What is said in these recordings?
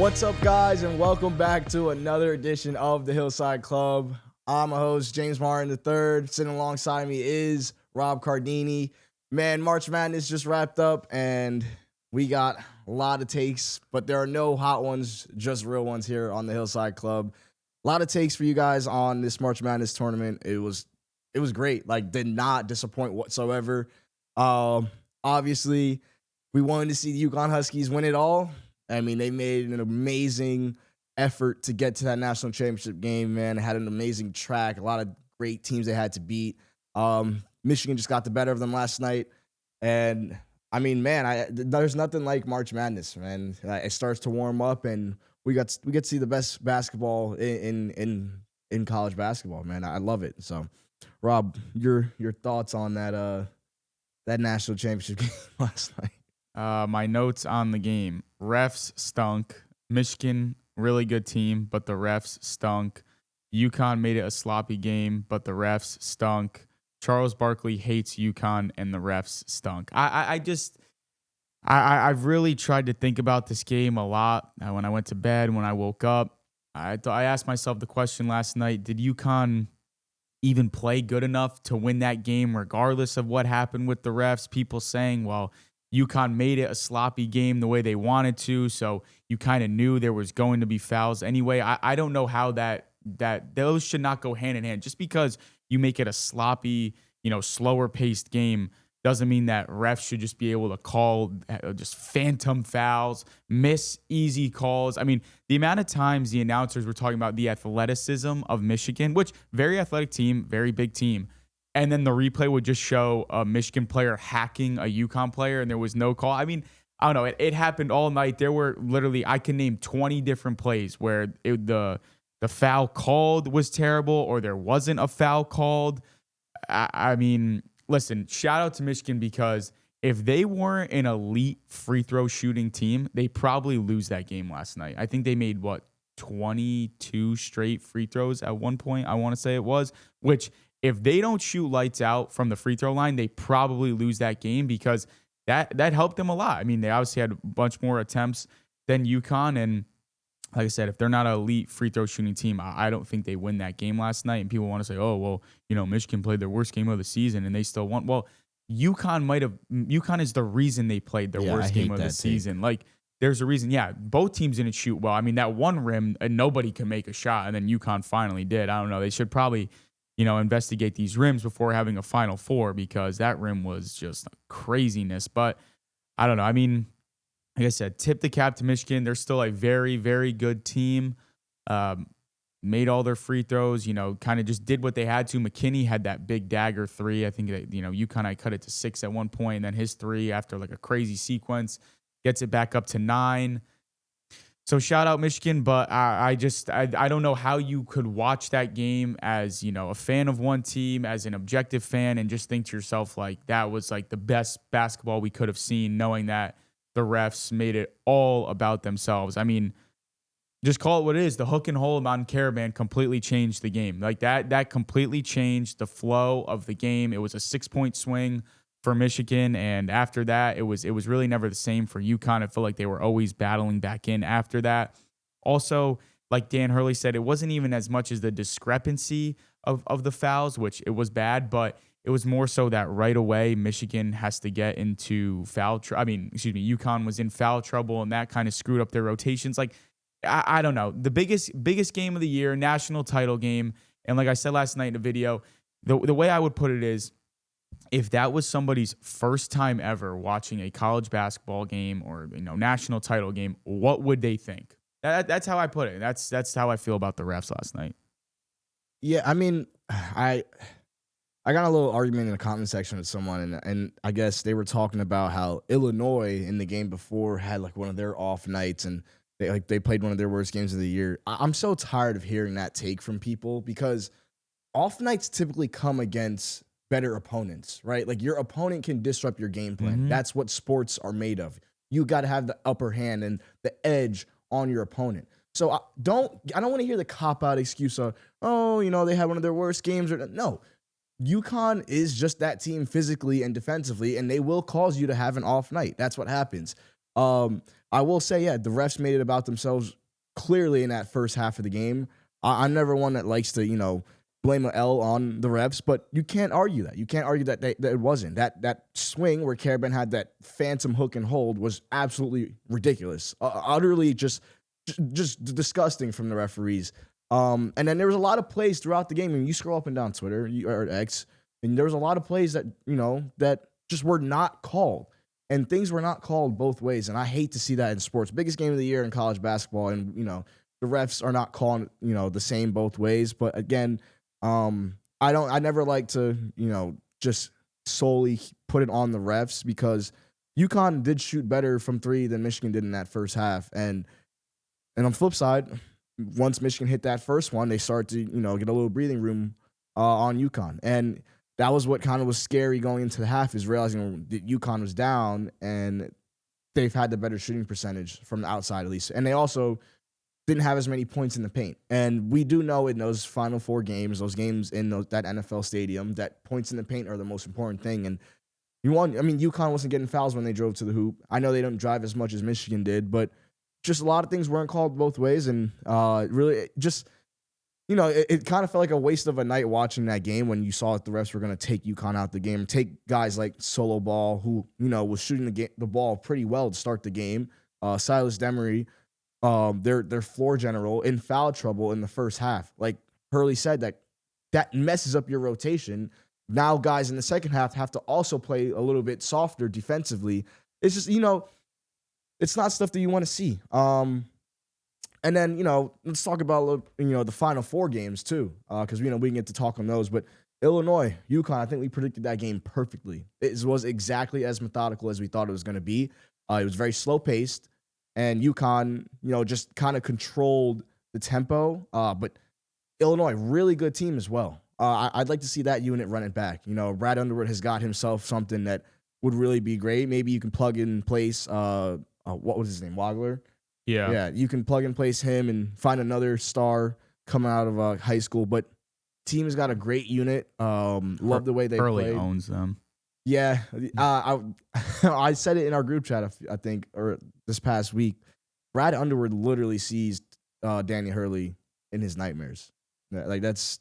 What's up, guys, and welcome back to another edition of the Hillside Club. I'm a host, James Martin III. Sitting alongside me is Rob Cardini. Man, March Madness just wrapped up, and we got a lot of takes, but there are no hot ones, just real ones here on the Hillside Club. A lot of takes for you guys on this March Madness tournament. It was great. Like, did not disappoint whatsoever. Obviously, we wanted to see the UConn Huskies win it all. I mean, they made an amazing effort to get to that national championship game, man. They had an amazing track, a lot of great teams they had to beat. Michigan just got the better of them last night. And, I mean, man, there's nothing like March Madness, man. It starts to warm up, and we get to see the best basketball in college basketball, man. I love it. So, Rob, your thoughts on that national championship game last night? My notes on the game. Refs stunk. Michigan, really good team, but the refs stunk. UConn made it a sloppy game, but the refs stunk. Charles Barkley hates UConn, and the refs stunk. I've really tried to think about this game a lot. When I went to bed, when I woke up, I asked myself the question last night, did UConn even play good enough to win that game regardless of what happened with the refs? People saying, well, UConn made it a sloppy game the way they wanted to, so you kind of knew there was going to be fouls. Anyway, I don't know how that those should not go hand in hand. Just because you make it a sloppy, slower paced game doesn't mean that refs should just be able to call just phantom fouls, miss easy calls. I mean, the amount of times the announcers were talking about the athleticism of Michigan, which very athletic team, very big team, and then the replay would just show a Michigan player hacking a UConn player, and there was no call. I mean, I don't know. It happened all night. There were literally, I can name 20 different plays where the foul called was terrible or there wasn't a foul called. I mean, listen, shout out to Michigan, because if they weren't an elite free throw shooting team, they probably lose that game last night. I think they made, 22 straight free throws at one point, I want to say it was, which if they don't shoot lights out from the free throw line, they probably lose that game, because that helped them a lot. I mean, they obviously had a bunch more attempts than UConn, and like I said, if they're not an elite free throw shooting team, I don't think they win that game last night. And people want to say, oh, well, Michigan played their worst game of the season and they still won. Well, UConn is the reason they played their worst game of the season. Like, there's a reason. Yeah, both teams didn't shoot well. I mean, that one rim, nobody can make a shot, and then UConn finally did. I don't know. They should probably investigate these rims before having a Final Four, because that rim was just craziness. But I don't know. I mean, like I said, tip the cap to Michigan. They're still a very, very good team. Made all their free throws, kind of just did what they had to. McKinney had that big dagger three. I think that, UConn, I cut it to 6 at one point, and then his three after like a crazy sequence gets it back up to 9. So shout out Michigan, but I don't know how you could watch that game as, a fan of one team, as an objective fan, and just think to yourself, like, that was like the best basketball we could have seen, knowing that the refs made it all about themselves. I mean, just call it what it is. The hook and hold on Caravan completely changed the game. Like, that completely changed the flow of the game. It was a 6-point swing for Michigan, and after that, it was really never the same for UConn. I feel like they were always battling back in after that. Also, like Dan Hurley said, it wasn't even as much as the discrepancy of the fouls, which it was bad, but it was more so that right away Michigan has to get into UConn was in foul trouble, and that kind of screwed up their rotations. Like, I don't know. The biggest game of the year, national title game, and like I said last night in the video, the way I would put it is, if that was somebody's first time ever watching a college basketball game or national title game, what would they think? That's how I put it. That's how I feel about the refs last night. Yeah, I mean, I got a little argument in the comment section with someone, and I guess they were talking about how Illinois in the game before had like one of their off nights, and they played one of their worst games of the year. I'm so tired of hearing that take from people, because off nights typically come against better opponents, right? Like, your opponent can disrupt your game plan. Mm-hmm. That's what sports are made of. You got to have the upper hand and the edge on your opponent. So I don't want to hear the cop-out excuse of, they had one of their worst games. No, UConn is just that team physically and defensively, and they will cause you to have an off night. That's what happens. I will say, yeah, the refs made it about themselves clearly in that first half of the game. I'm never one that likes to, blame a L on the refs, but you can't argue that. You can't argue that it wasn't. That swing where Carabin had that phantom hook and hold was absolutely ridiculous. Utterly just disgusting from the referees. And then there was a lot of plays throughout the game. And you scroll up and down Twitter or X, and there was a lot of plays that, that just were not called. And things were not called both ways. And I hate to see that in sports. Biggest game of the year in college basketball. And, the refs are not calling, the same both ways. But again, I never like to, just solely put it on the refs because UConn did shoot better from three than Michigan did in that first half. And on the flip side, once Michigan hit that first one, they started to, get a little breathing room on UConn. And that was what kind of was scary going into the half, is realizing that UConn was down and they've had the better shooting percentage from the outside at least. And they also didn't have as many points in the paint. And we do know in those Final Four games, those games in that NFL stadium, that points in the paint are the most important thing. And UConn wasn't getting fouls when they drove to the hoop. I know they don't drive as much as Michigan did, but just a lot of things weren't called both ways. And really just, it kind of felt like a waste of a night watching that game when you saw that the refs were going to take UConn out the game, take guys like Solo Ball, who, was shooting the ball pretty well to start the game. Silas Demery, their floor general, in foul trouble in the first half. Like Hurley said, that messes up your rotation. Now guys in the second half have to also play a little bit softer defensively. It's just, it's not stuff that you want to see. And then, let's talk about, the Final Four games too, because, we can get to talk on those. But Illinois, UConn, I think we predicted that game perfectly. It was exactly as methodical as we thought it was going to be. It was very slow-paced, and UConn, just kind of controlled the tempo. But Illinois, really good team as well. I'd like to see that unit run it back. Brad Underwood has got himself something that would really be great. Maybe you can plug in place, what was his name, Wagler? Yeah, you can plug and place him and find another star coming out of high school. But team has got a great unit. Love the way they Hurley played. owns them. Yeah, I said it in our group chat, I think, or this past week. Brad Underwood literally sees Danny Hurley in his nightmares. Like that's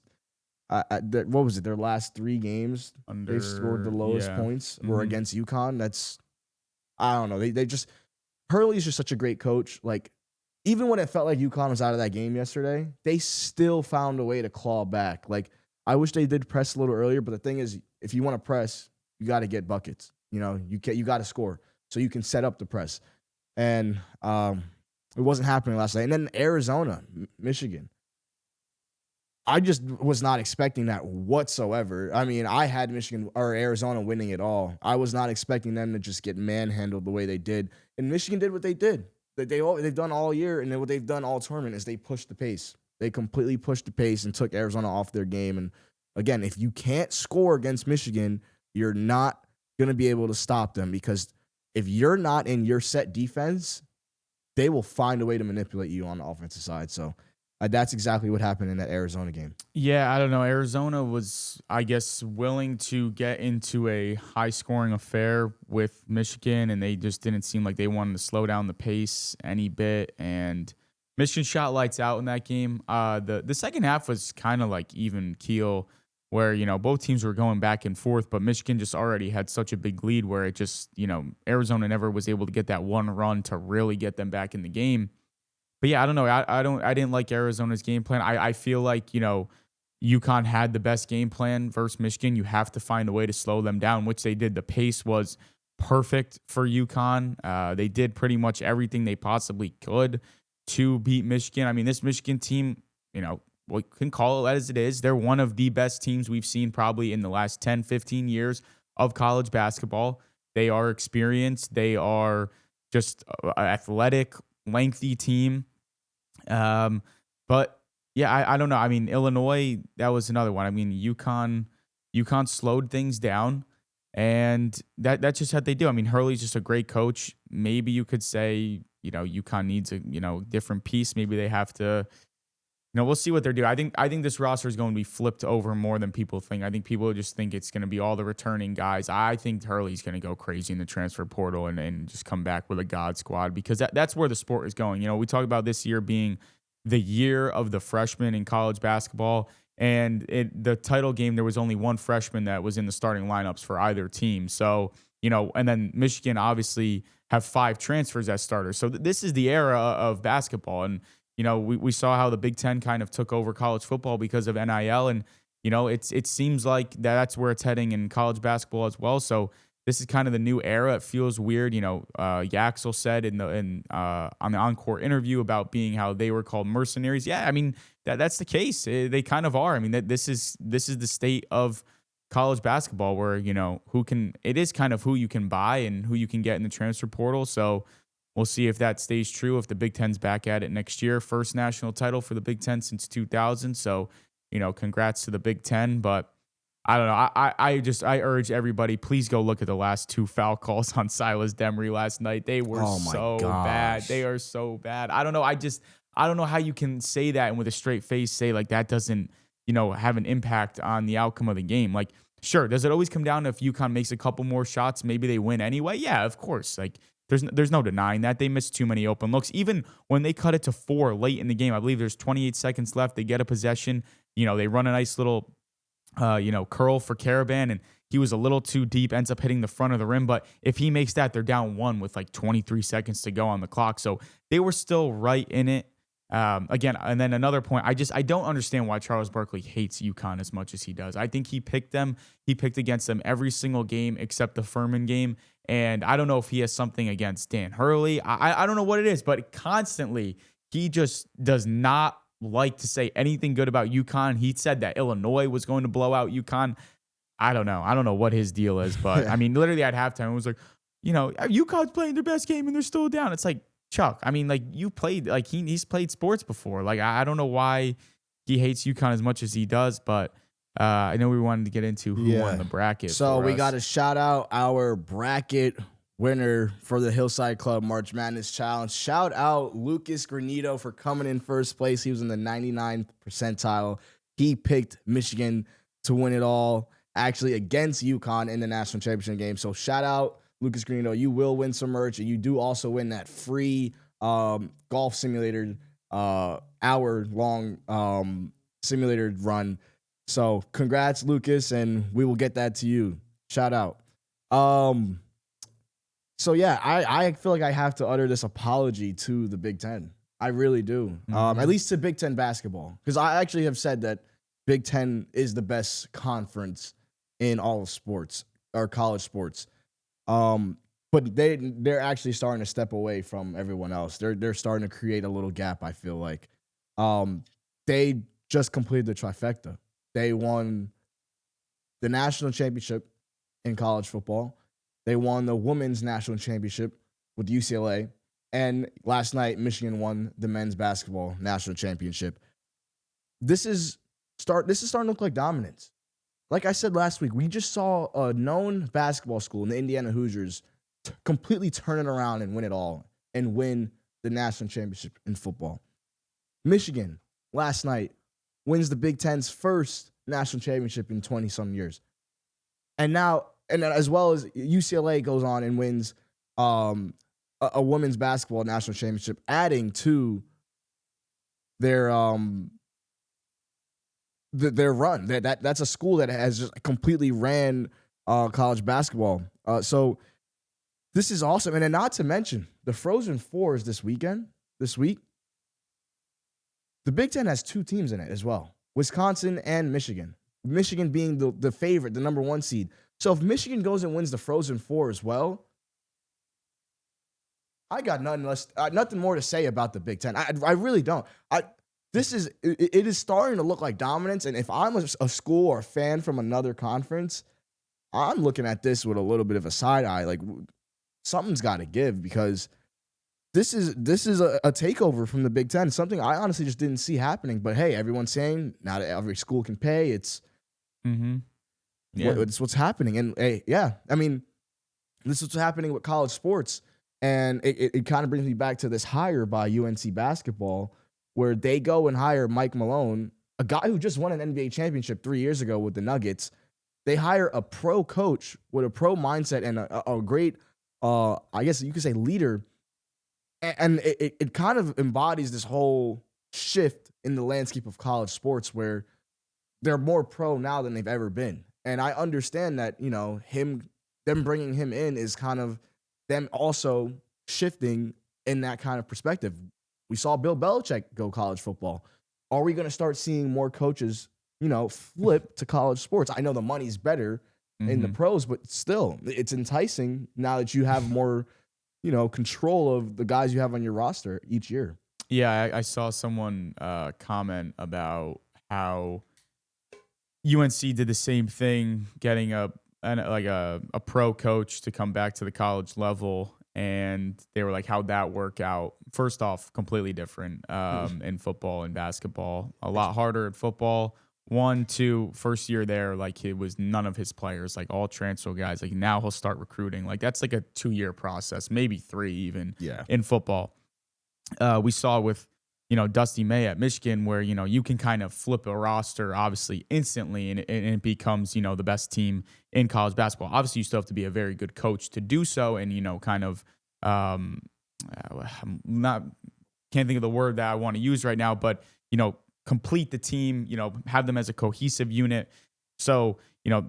what was it? Their last 3 games, they've scored the lowest points were against UConn. That's, I don't know. They just, Hurley's just such a great coach. Like, even when it felt like UConn was out of that game yesterday, they still found a way to claw back. Like, I wish they did press a little earlier, but the thing is, if you want to press, you got to get buckets. You got to score so you can set up the press. And it wasn't happening last night. And then Arizona, Michigan. I just was not expecting that whatsoever. I mean, I had Michigan or Arizona winning it all. I was not expecting them to just get manhandled the way they did. And Michigan did what they did. They've done all year, and what they've done all tournament is they pushed the pace. They completely pushed the pace and took Arizona off their game. And again, if you can't score against Michigan, you're not going to be able to stop them, because if you're not in your set defense, they will find a way to manipulate you on the offensive side. So that's exactly what happened in that Arizona game. Yeah, I don't know. Arizona was, I guess, willing to get into a high-scoring affair with Michigan, and they just didn't seem like they wanted to slow down the pace any bit. And Michigan shot lights out in that game. The second half was kind of like even keel, where, both teams were going back and forth, but Michigan just already had such a big lead where it just, Arizona never was able to get that one run to really get them back in the game. But yeah, I don't know. I didn't like Arizona's game plan. I feel like, UConn had the best game plan versus Michigan. You have to find a way to slow them down, which they did. The pace was perfect for UConn. They did pretty much everything they possibly could to beat Michigan. I mean, this Michigan team, we can call it as it is. They're one of the best teams we've seen probably in the last 10, 15 years of college basketball. They are experienced. They are just an athletic, lengthy team. But yeah, I don't know. I mean, Illinois, that was another one. I mean, UConn slowed things down, and that's just what they do. I mean, Hurley's just a great coach. Maybe you could say, UConn needs a, different piece. Maybe they have to, We'll see what they're doing. I think this roster is going to be flipped over more than people think. I think people just think it's going to be all the returning guys. I think Hurley's going to go crazy in the transfer portal and just come back with a god squad because that's where the sport is going. We talk about this year being the year of the freshman in college basketball, and the title game there was only one freshman that was in the starting lineups for either team. So and then Michigan obviously have 5 transfers as starters. So this is the era of basketball. And we saw how the Big Ten kind of took over college football because of NIL, and it seems like that's where it's heading in college basketball as well. So this is kind of the new era. It feels weird. Yaxel said on the Encore interview about being how they were called mercenaries. Yeah, I mean that's the case. They kind of are. I mean this is the state of college basketball where it is kind of who you can buy and who you can get in the transfer portal. So we'll see if that stays true, if the Big Ten's back at it next year. First national title for the Big Ten since 2000. So, congrats to the Big Ten. But I don't know. I urge everybody, please go look at the last 2 foul calls on Silas Demery last night. They were so bad. They are so bad. I don't know. I don't know how you can say that and with a straight face say like that doesn't, have an impact on the outcome of the game. Like, sure, does it always come down to if UConn makes a couple more shots, maybe they win anyway? Yeah, of course. Like, there's no denying that. They missed too many open looks. Even when they cut it to 4 late in the game, I believe there's 28 seconds left. They get a possession. They run a nice little, curl for Caravan, and he was a little too deep, ends up hitting the front of the rim. But if he makes that, they're down 1 with like 23 seconds to go on the clock. So they were still right in it. Again, and then another point, I don't understand why Charles Barkley hates UConn as much as he does. I think he picked them. He picked against them every single game except the Furman game. And I don't know if he has something against Dan Hurley. I don't know what it is, but constantly he just does not like to say anything good about UConn. He said that Illinois was going to blow out UConn. I don't know. I don't know what his deal is, but I mean, literally at halftime, it was like, UConn's playing their best game and they're still down. It's like, Chuck, I mean, like you played, like he's played sports before. Like I don't know why he hates UConn as much as he does, but I know we wanted to get into who won the bracket. So we got to shout out our bracket winner for the Hillside Club March Madness Challenge. Shout out Lucas Granito for coming in first place. He was in the 99th percentile. He picked Michigan to win it all, actually against UConn in the national championship game. So shout out Lucas Granito. You will win some merch, and you do also win that free golf simulator, hour-long simulator run. So congrats, Lucas, and we will get that to you. Shout out. So yeah, I feel like I have to utter this apology to the Big Ten. I really do. At least to Big Ten basketball, because I actually have said that Big Ten is the best conference in all of sports or college sports. But they're actually starting to step away from everyone else. They're starting to create a little gap, I feel like. They just completed the trifecta. They won the national championship in college football. They won the women's national championship with UCLA. And last night, Michigan won the men's basketball national championship. This is starting to look like dominance. Like I said last week, we just saw a known basketball school in the Indiana Hoosiers completely turn it around and win it all and win the national championship in football. Michigan, last night, wins the Big Ten's first national championship in 20-some years. And now, and as well as UCLA goes on and wins a women's basketball national championship, adding to their run. That's a school that has just completely ran college basketball. So this is awesome. And then not to mention the Frozen Fours this week. The Big Ten has 2 teams in it as well, Wisconsin and Michigan. Michigan being the favorite, the number 1 seed. So if Michigan goes and wins the Frozen Four as well, I got nothing more to say about the Big Ten. I really don't. It is starting to look like dominance, and if I'm a school or a fan from another conference, I'm looking at this with a little bit of a side eye. Like something's got to give, because this is a takeover from the Big Ten. Something I honestly just didn't see happening. But hey, everyone's saying now that every school can pay. It's it's what's happening, and hey, yeah, I mean, this is what's happening with college sports, and it kind of brings me back to this hire by UNC basketball, where they go and hire Mike Malone, a guy who just won an NBA championship 3 years ago with the Nuggets. They hire a pro coach with a pro mindset and a great, I guess you could say, leader. And it kind of embodies this whole shift in the landscape of college sports where they're more pro now than they've ever been. And I understand that, them bringing him in is kind of them also shifting in that kind of perspective. We saw Bill Belichick go college football. Are we going to start seeing more coaches, flip to college sports? I know the money's better in the pros, but still, it's enticing now that you have more, control of the guys you have on your roster each year. Yeah, I saw someone comment about how UNC did the same thing, getting a pro coach to come back to the college level, and they were like, how'd that work out? First off, completely different in football and basketball. A lot harder at football. 1, 2, first year there, like it was none of his players, like all transfer guys. Like now he'll start recruiting. Like that's like a 2-year process, maybe 3 even in football. We saw with, Dusty May at Michigan where, you can kind of flip a roster obviously instantly and it becomes, the best team in college basketball. Obviously you still have to be a very good coach to do so. And, kind of, I'm can't think of the word that I want to use right now, but, complete the team, have them as a cohesive unit. So,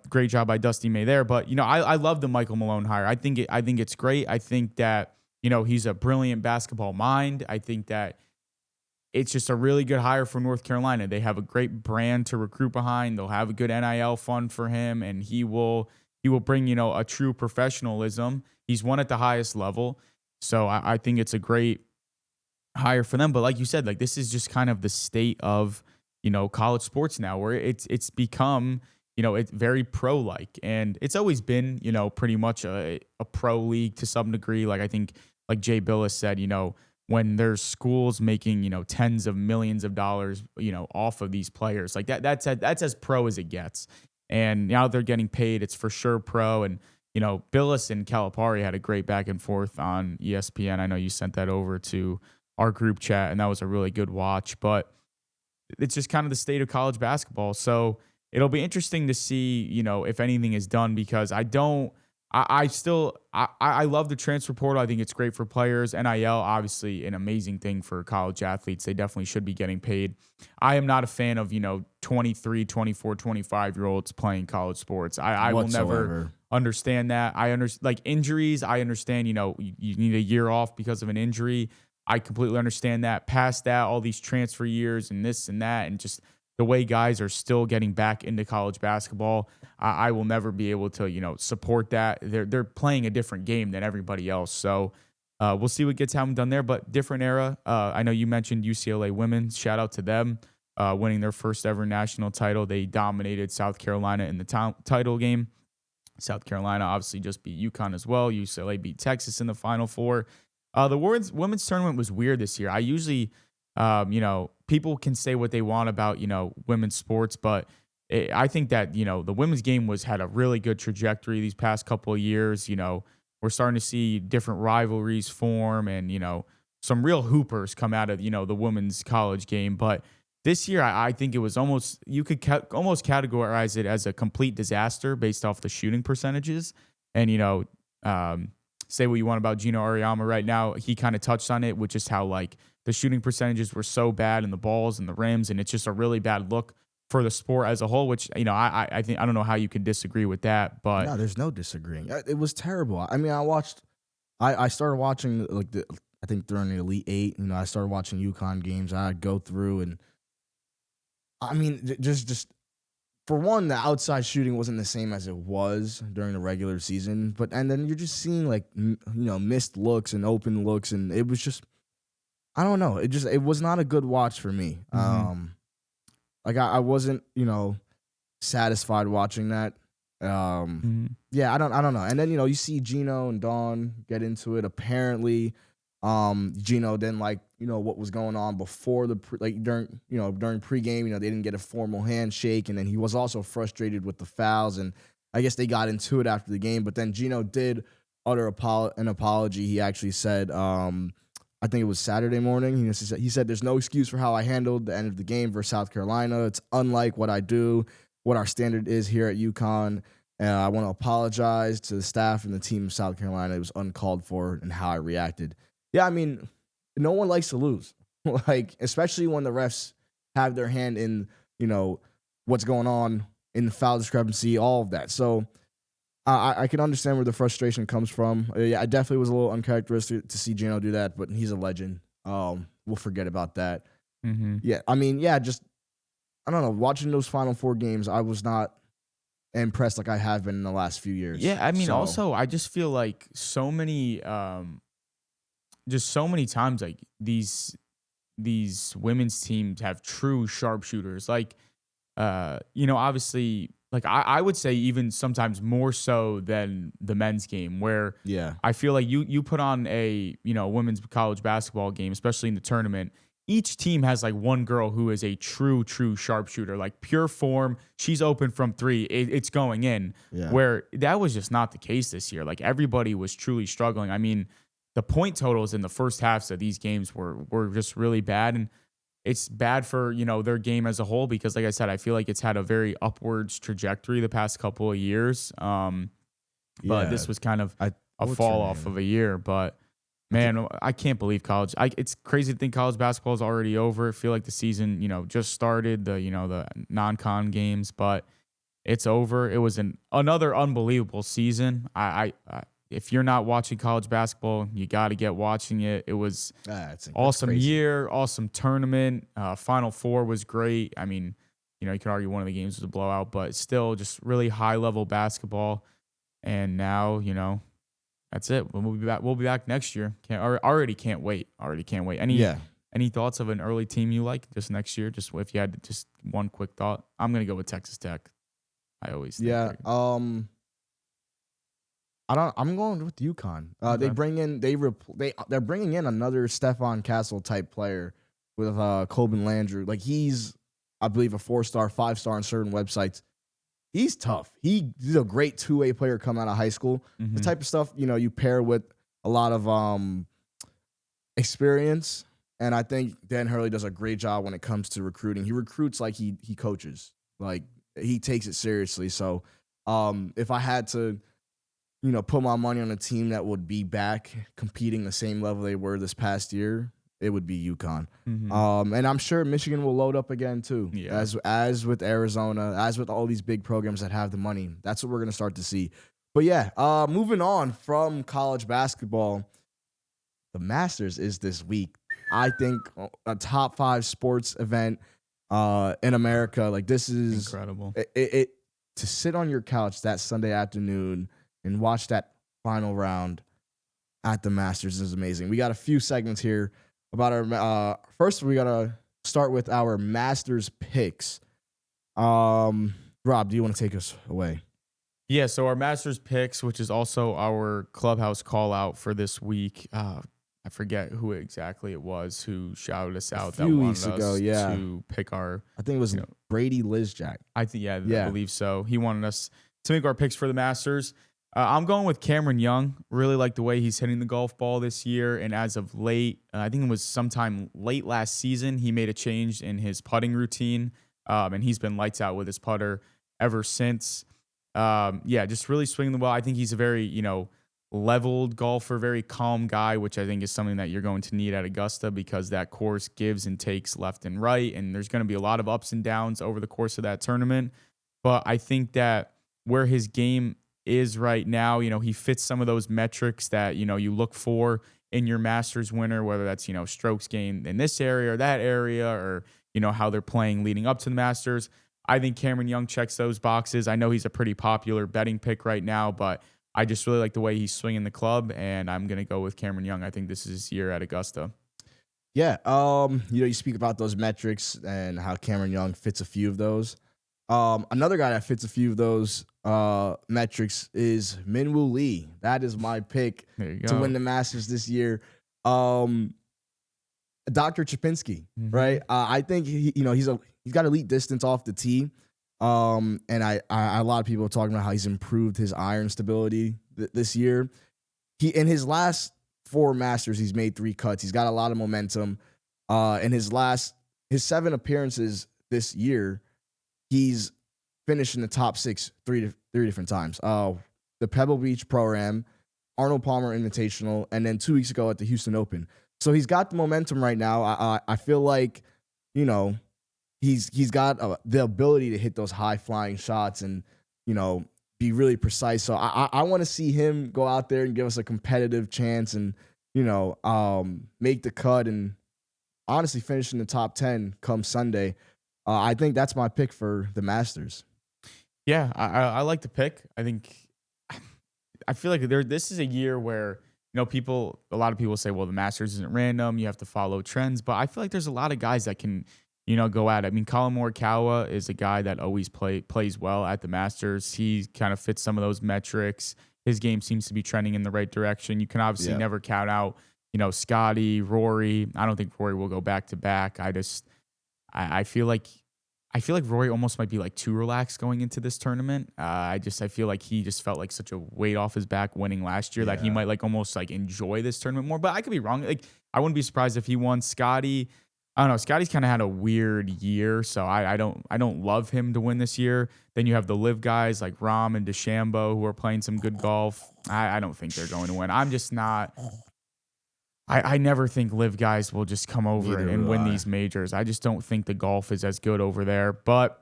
great job by Dusty May there. But, I love the Michael Malone hire. I think it's great. I think that, he's a brilliant basketball mind. I think that it's just a really good hire for North Carolina. They have a great brand to recruit behind. They'll have a good NIL fund for him, and he will bring, a true professionalism. He's won at the highest level. So I think it's a great hire for them. But like you said, like this is just kind of the state of, college sports now where it's become, it's very pro-like. And it's always been, pretty much a pro league to some degree. Like I think, like Jay Billis said, when there's schools making, tens of millions of dollars, off of these players, like that's as pro as it gets. And now they're getting paid. It's for sure pro. And, Billis and Calipari had a great back and forth on ESPN. I know you sent that over to our group chat, and that was a really good watch. But it's just kind of the state of college basketball. So it'll be interesting to see, if anything is done, because I love the transfer portal. I think it's great for players. NIL, obviously an amazing thing for college athletes. They definitely should be getting paid. I am not a fan of, 23, 24, 25-year-olds playing college sports. I will never understand that. I understand like injuries. I understand, you need a year off because of an injury. I completely understand that. Past that, all these transfer years and this and that, and just the way guys are still getting back into college basketball, I will never be able to, support that. They're playing a different game than everybody else. So we'll see what gets done there, but different era. I know you mentioned UCLA women. Shout out to them winning their first ever national title. They dominated South Carolina in the title game. South Carolina obviously just beat UConn as well. UCLA beat Texas in the Final Four. The women's tournament was weird this year. I usually, people can say what they want about, women's sports, but I think that, the women's game had a really good trajectory these past couple of years. We're starting to see different rivalries form and, some real hoopers come out of, the women's college game. But this year, I think it was you could almost categorize it as a complete disaster based off the shooting percentages. And, say what you want about Gino Auriemma right now. He kind of touched on it with just how like the shooting percentages were so bad and the balls and the rims, and it's just a really bad look for the sport as a whole, which, I think, I don't know how you could disagree with that, but no, there's no disagreeing. It was terrible. I mean, I started watching I think during the Elite Eight, I started watching UConn games. I'd go through and I mean, just for one, the outside shooting wasn't the same as it was during the regular season, and then you're just seeing like, missed looks and open looks. And it was just, I don't know. It was not a good watch for me. Like I wasn't, satisfied watching that. Yeah, I don't know. And then, you see Gino and Dawn get into it. Apparently, Gino didn't like, what was going on before during pregame, they didn't get a formal handshake. And then he was also frustrated with the fouls. And I guess they got into it after the game. But then Gino did utter an apology. He actually said, I think it was Saturday morning. He said, "There's no excuse for how I handled the end of the game versus South Carolina. It's unlike what I do, what our standard is here at UConn. And I want to apologize to the staff and the team of South Carolina. It was uncalled for and how I reacted." Yeah, I mean, no one likes to lose, like especially when the refs have their hand in what's going on in the foul discrepancy, all of that. So I can understand where the frustration comes from. Yeah, I definitely was a little uncharacteristic to see Gino do that, but he's a legend. We'll forget about that. Mm-hmm. Yeah, I mean, just I don't know. Watching those Final Four games, I was not impressed like I have been in the last few years. Yeah, I mean, So, also, I just feel like so many times, like these women's teams have true sharpshooters. Like, obviously, like I would say even sometimes more so than the men's game, where yeah, I feel like you put on a women's college basketball game, especially in the tournament. Each team has like one girl who is a true sharpshooter, like pure form. She's open from three, it's going in. yeah. Where that was just not the case this year. Like everybody was truly struggling. I mean, the point totals in the first halves of these games were just really bad, and it's bad for their game as a whole because, like I said, I feel like it's had a very upwards trajectory the past couple of years. But this was kind of a what's fall her off name? of a year. But man, I can't believe college. It's crazy to think college basketball is already over. I feel like the season just started. The non-con games, but it's over. It was another unbelievable season. If you're not watching college basketball, you got to get watching it. It was That's awesome crazy. year, awesome tournament. Final Four was great. I mean, you could argue one of the games was a blowout, but still just really high level basketball. And now, that's it. We'll be back. We'll be back next year. Already can't wait. Any thoughts of an early team you like just next year? Just if you had just one quick thought, I'm gonna go with Texas Tech. I always think I'm going with UConn. Okay. They're bringing in another Stephon Castle type player with Colbin Landrew. Like he's, I believe, a 4-star, 5-star on certain websites. He's tough. He's a great 2-way player coming out of high school. Mm-hmm. The type of stuff you pair with a lot of experience, and I think Dan Hurley does a great job when it comes to recruiting. He recruits like he coaches. Like he takes it seriously. So if I had to put my money on a team that would be back competing the same level they were this past year, it would be UConn. Mm-hmm. And I'm sure Michigan will load up again too. Yeah. As with Arizona, as with all these big programs that have the money. That's what we're gonna start to see. But yeah, moving on from college basketball, the Masters is this week. I think a top 5 sports event in America. Like this is Incredible. It to sit on your couch that Sunday afternoon and watch that final round at the Masters is amazing. We got a few segments here about our first. We gotta start with our Masters picks. Rob, do you want to take us away? Yeah, so our Masters picks, which is also our clubhouse call out for this week. I forget who exactly it was who shouted us out that few wanted weeks us ago, yeah. to pick our. I think it was Brady Lizjack. I believe so. He wanted us to make our picks for the Masters. I'm going with Cameron Young. Really like the way he's hitting the golf ball this year. And as of late, I think it was sometime late last season, he made a change in his putting routine. And he's been lights out with his putter ever since. Just really swinging the ball. I think he's a very, leveled golfer, very calm guy, which I think is something that you're going to need at Augusta because that course gives and takes left and right. And there's going to be a lot of ups and downs over the course of that tournament. But I think that where his game is right now, he fits some of those metrics that, you look for in your Masters winner, whether that's, strokes gained in this area or that area or, how they're playing leading up to the Masters. I think Cameron Young checks those boxes. I know he's a pretty popular betting pick right now, but I just really like the way he's swinging the club, and I'm going to go with Cameron Young. I think this is his year at Augusta. Yeah, you speak about those metrics and how Cameron Young fits a few of those. Another guy that fits a few of those metrics is Minwoo Lee. That is my pick to win the Masters this year. Dr. Chapinski, right? I think he's got elite distance off the tee. And a lot of people are talking about how he's improved his iron stability this year. He in his last 4 Masters, he's made 3 cuts. He's got a lot of momentum. In his 7 appearances this year, he's finished in the top 6 three different times. The Pebble Beach Pro-Am, Arnold Palmer Invitational, and then 2 weeks ago at the Houston Open. So he's got the momentum right now. I feel like, you know, he's got the ability to hit those high flying shots and, you know, be really precise. So I want to see him go out there and give us a competitive chance and, you know, make the cut and honestly finish in the top 10 come Sunday. I think that's my pick for the Masters. Yeah, I like the pick. I feel like this is a year where, you know, a lot of people say, well, the Masters isn't random. You have to follow trends. But I feel like there's a lot of guys that can, you know, go at it. I mean, Colin Morikawa is a guy that always plays well at the Masters. He kind of fits some of those metrics. His game seems to be trending in the right direction. You can obviously never count out, you know, Scotty, Rory. I don't think Rory will go back to back. I feel like Rory almost might be like too relaxed going into this tournament. I feel like he just felt like such a weight off his back winning last year that he might like almost like enjoy this tournament more. But I could be wrong. Like, I wouldn't be surprised if he won. Scotty, I don't know. Scotty's kind of had a weird year, so I don't love him to win this year. Then you have the live guys like Rahm and DeChambeau who are playing some good golf. I don't think they're going to win. I'm just not. I never think live guys will just come over and win these majors. I just don't think the golf is as good over there. But,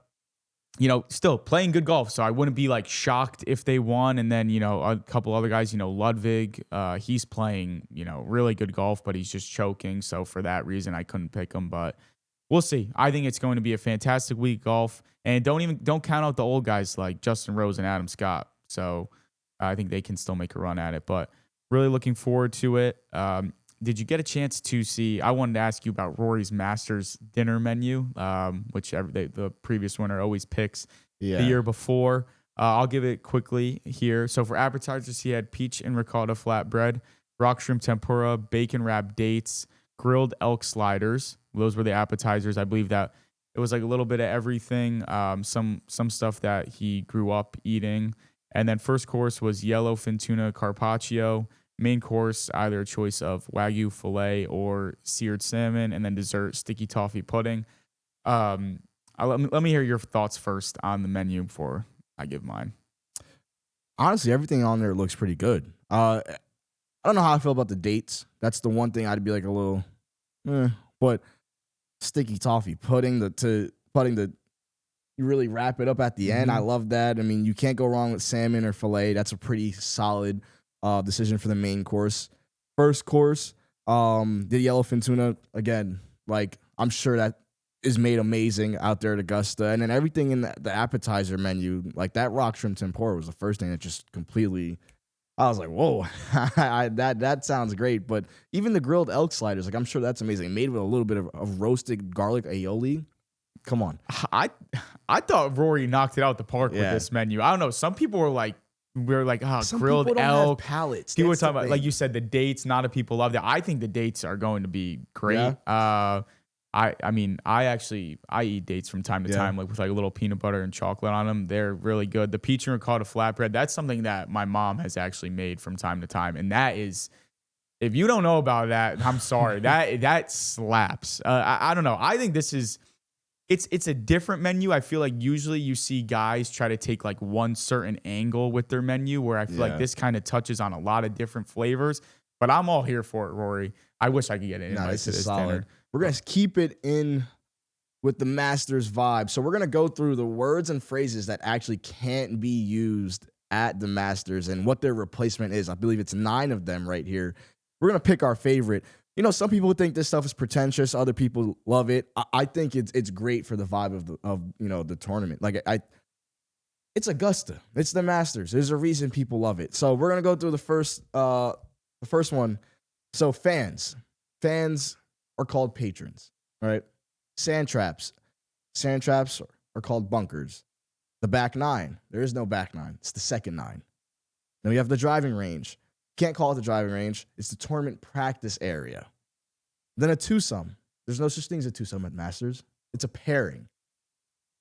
you know, still playing good golf. So I wouldn't be like shocked if they won. And then, you know, a couple other guys, you know, Ludwig, he's playing, you know, really good golf, but he's just choking. So for that reason, I couldn't pick him. But we'll see. I think it's going to be a fantastic week golf. And don't count out the old guys like Justin Rose and Adam Scott. So I think they can still make a run at it. But really looking forward to it. Did you get a chance to see? I wanted to ask you about Rory's Masters dinner menu, which the previous winner always picks the year before. I'll give it quickly here. So for appetizers, he had peach and ricotta flatbread, rock shrimp tempura, bacon wrapped dates, grilled elk sliders. Those were the appetizers. I believe that it was like a little bit of everything, some stuff that he grew up eating. And then first course was yellowfin tuna carpaccio. Main course, either a choice of Wagyu filet or seared salmon, and then dessert, sticky toffee pudding. Let me hear your thoughts first on the menu before I give mine. Honestly, everything on there looks pretty good. I don't know how I feel about the dates. That's the one thing I'd be like a little, but sticky toffee pudding, you really wrap it up at the end. I love that. I mean, you can't go wrong with salmon or filet. That's a pretty solid decision for the main course. First course, the yellowfin tuna, again, like I'm sure that is made amazing out there at Augusta. And then everything in the appetizer menu, like that rock shrimp tempura was the first thing that just completely, I was like, whoa, that sounds great. But even the grilled elk sliders, like I'm sure that's amazing. Made with a little bit of roasted garlic aioli. Come on. I thought Rory knocked it out the park with this menu. I don't know. Some people were like, Some grilled people don't elk. have palates. People were talking about, like you said, the dates. Not a people love that. I think the dates are going to be great. Yeah. I mean, I eat dates from time to time, like with like a little peanut butter and chocolate on them. They're really good. The peach and ricotta flatbread, that's something that my mom has actually made from time to time, and that is, if you don't know about that, I'm sorry. that slaps. I don't know. I think this is. It's a different menu. I feel like usually you see guys try to take like one certain angle with their menu, where I feel like this kind of touches on a lot of different flavors. But I'm all here for it, Rory. I wish I could get an invite to this dinner. We're going to keep it in with the Masters vibe. So we're going to go through the words and phrases that actually can't be used at the Masters and what their replacement is. I believe it's 9 of them right here. We're going to pick our favorite. You know, some people think this stuff is pretentious. Other people love it. I think it's great for the vibe of you know, the tournament. Like it's Augusta. It's the Masters. There's a reason people love it. So we're gonna go through the first one. So fans are called patrons. All right. Sand traps are called bunkers. The back 9. There is no back 9. It's the second 9. Then we have the driving range. Can't call it the driving range. It's the tournament practice area. Then a twosome. There's no such thing as a twosome at Masters. It's a pairing.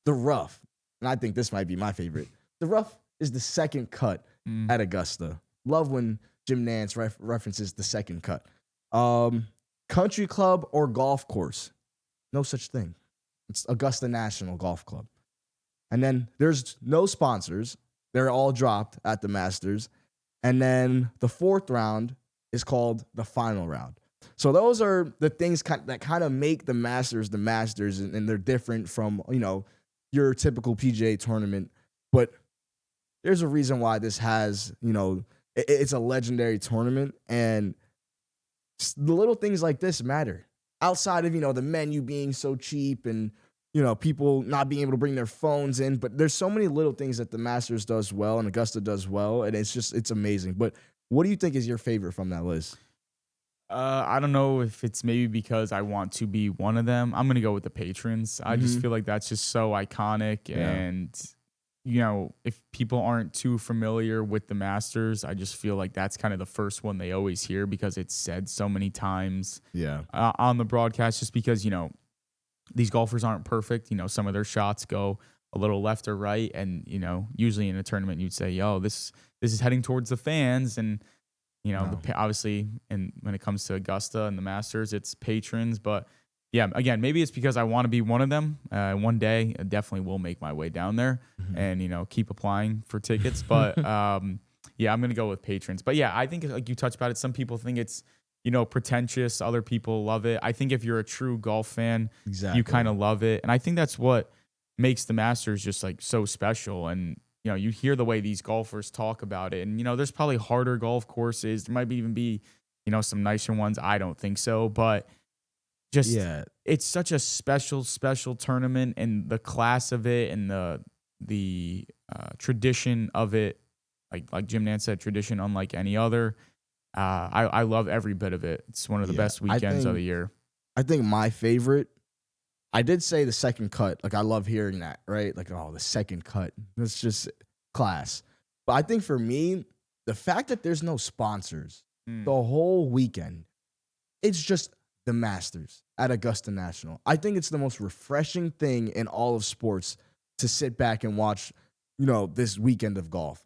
The rough. And I think this might be my favorite. The rough is the second cut at Augusta. Love when Jim Nance references the second cut. Country club or golf course? No such thing. It's Augusta National Golf Club. And then there's no sponsors. They're all dropped at the Masters. And then the fourth round is called the final round. So those are the things that kind of make the Masters, and they're different from, your typical PGA tournament. But there's a reason why this has, it's a legendary tournament, and the little things like this matter. Outside of, the menu being so cheap and, people not being able to bring their phones in, but there's so many little things that the Masters does well and Augusta does well, and it's amazing. But what do you think is your favorite from that list? I don't know if it's maybe because I want to be one of them. I'm gonna go with the patrons. I just feel like that's just so iconic, and if people aren't too familiar with the Masters, I just feel like that's kind of the first one they always hear because it's said so many times. On the broadcast, just because these golfers aren't perfect. Some of their shots go a little left or right, and usually in a tournament you'd say, "Yo, this is heading towards the fans," and obviously, and when it comes to Augusta and the Masters, it's patrons. But yeah, again, maybe it's because I want to be one of them. One day, I definitely will make my way down there and keep applying for tickets. But yeah, I'm gonna go with patrons. But yeah, I think like you touched about it. Some people think it's pretentious. Other people love it. I think if you're a true golf fan, you kind of love it, and I think that's what makes the Masters just like so special. And you hear the way these golfers talk about it, and there's probably harder golf courses. There might even be, some nicer ones. I don't think so, but just it's such a special tournament, and the class of it, and the tradition of it, like Jim Nance said, tradition unlike any other. I love every bit of it. It's one of the best weekends of the year. I think my favorite. I did say the second cut. Like, I love hearing that, right? Like, oh, the second cut. That's just class. But I think for me, the fact that there's no sponsors the whole weekend, it's just the Masters at Augusta National. I think it's the most refreshing thing in all of sports to sit back and watch, this weekend of golf.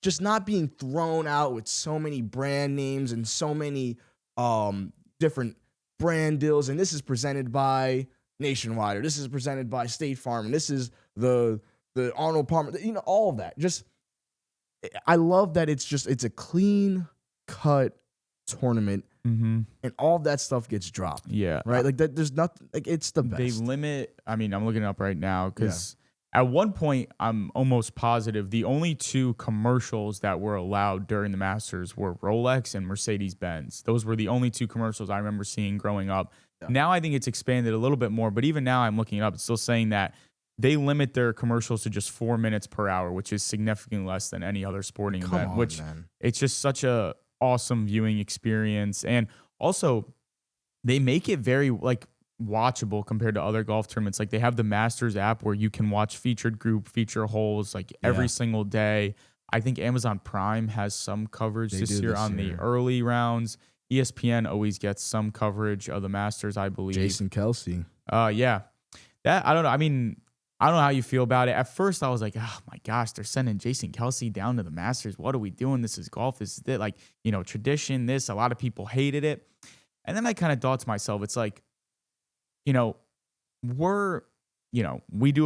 Just not being thrown out with so many brand names and so many different brand deals. And this is presented by Nationwide, or this is presented by State Farm, and this is the Arnold Palmer, all of that. Just, I love that it's a clean cut tournament, and all of that stuff gets dropped. Yeah, right. Like that, there's nothing. Like, it's the best. They limit. I mean, I'm looking it up right now because at one point, I'm almost positive the only two commercials that were allowed during the Masters were Rolex and Mercedes-Benz. Those were the only two commercials I remember seeing growing up. Now I think it's expanded a little bit more, but even now I'm looking it up. It's still saying that they limit their commercials to just 4 minutes per hour, which is significantly less than any other sporting event. It's just such a awesome viewing experience, and also they make it very watchable compared to other golf tournaments. Like, they have the Masters app where you can watch featured group, feature holes every single day. I think Amazon Prime has some coverage this year on the early rounds. ESPN always gets some coverage of the Masters, I believe. Jason Kelce. Yeah. That, I don't know. I mean, I don't know how you feel about it. At first, I was like, oh my gosh, they're sending Jason Kelce down to the Masters. What are we doing? This is golf. This is it. Tradition, this. A lot of people hated it. And then I kind of thought to myself, it's like, we do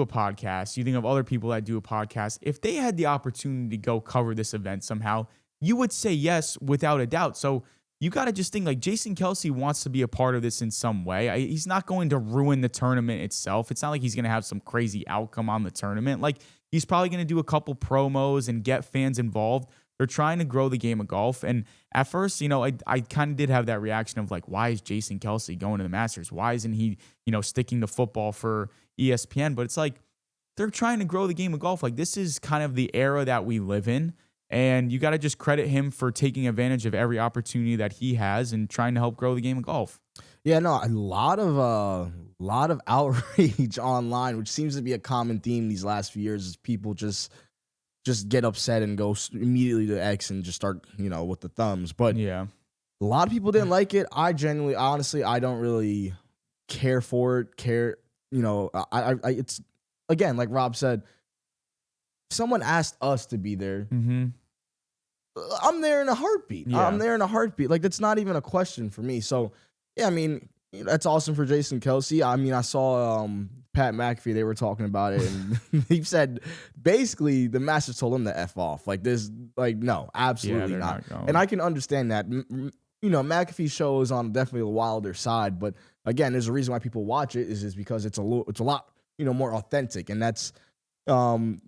a podcast. You think of other people that do a podcast. If they had the opportunity to go cover this event somehow, you would say yes without a doubt. So you got to just think Jason Kelce wants to be a part of this in some way. He's not going to ruin the tournament itself. It's not like he's going to have some crazy outcome on the tournament. He's probably going to do a couple promos and get fans involved. They're trying to grow the game of golf. And at first, I kind of did have that reaction of why is Jason Kelce going to the Masters? Why isn't he, sticking to football for ESPN? But it's they're trying to grow the game of golf. This is kind of the era that we live in. And you got to just credit him for taking advantage of every opportunity that he has and trying to help grow the game of golf. Yeah, no, a lot of outrage online, which seems to be a common theme these last few years, is people just get upset and go immediately to X and just start, with the thumbs. But yeah, a lot of people didn't like it. Honestly, I don't really care for it. It's, again, like Rob said, if someone asked us to be there, I'm there in a heartbeat. I'm Yeah. there in a heartbeat. Like, that's not even a question for me. So, yeah, I mean, that's awesome for Jason Kelsey. I mean, I saw Pat McAfee, they were talking about it, and he said basically the Masters told him to F off. Like, this, like, no, Yeah, absolutely they're not. not going. And I can understand that. McAfee's show is on definitely the wilder side, but again, there's a reason why people watch it is because it's a lot, more authentic, and that's something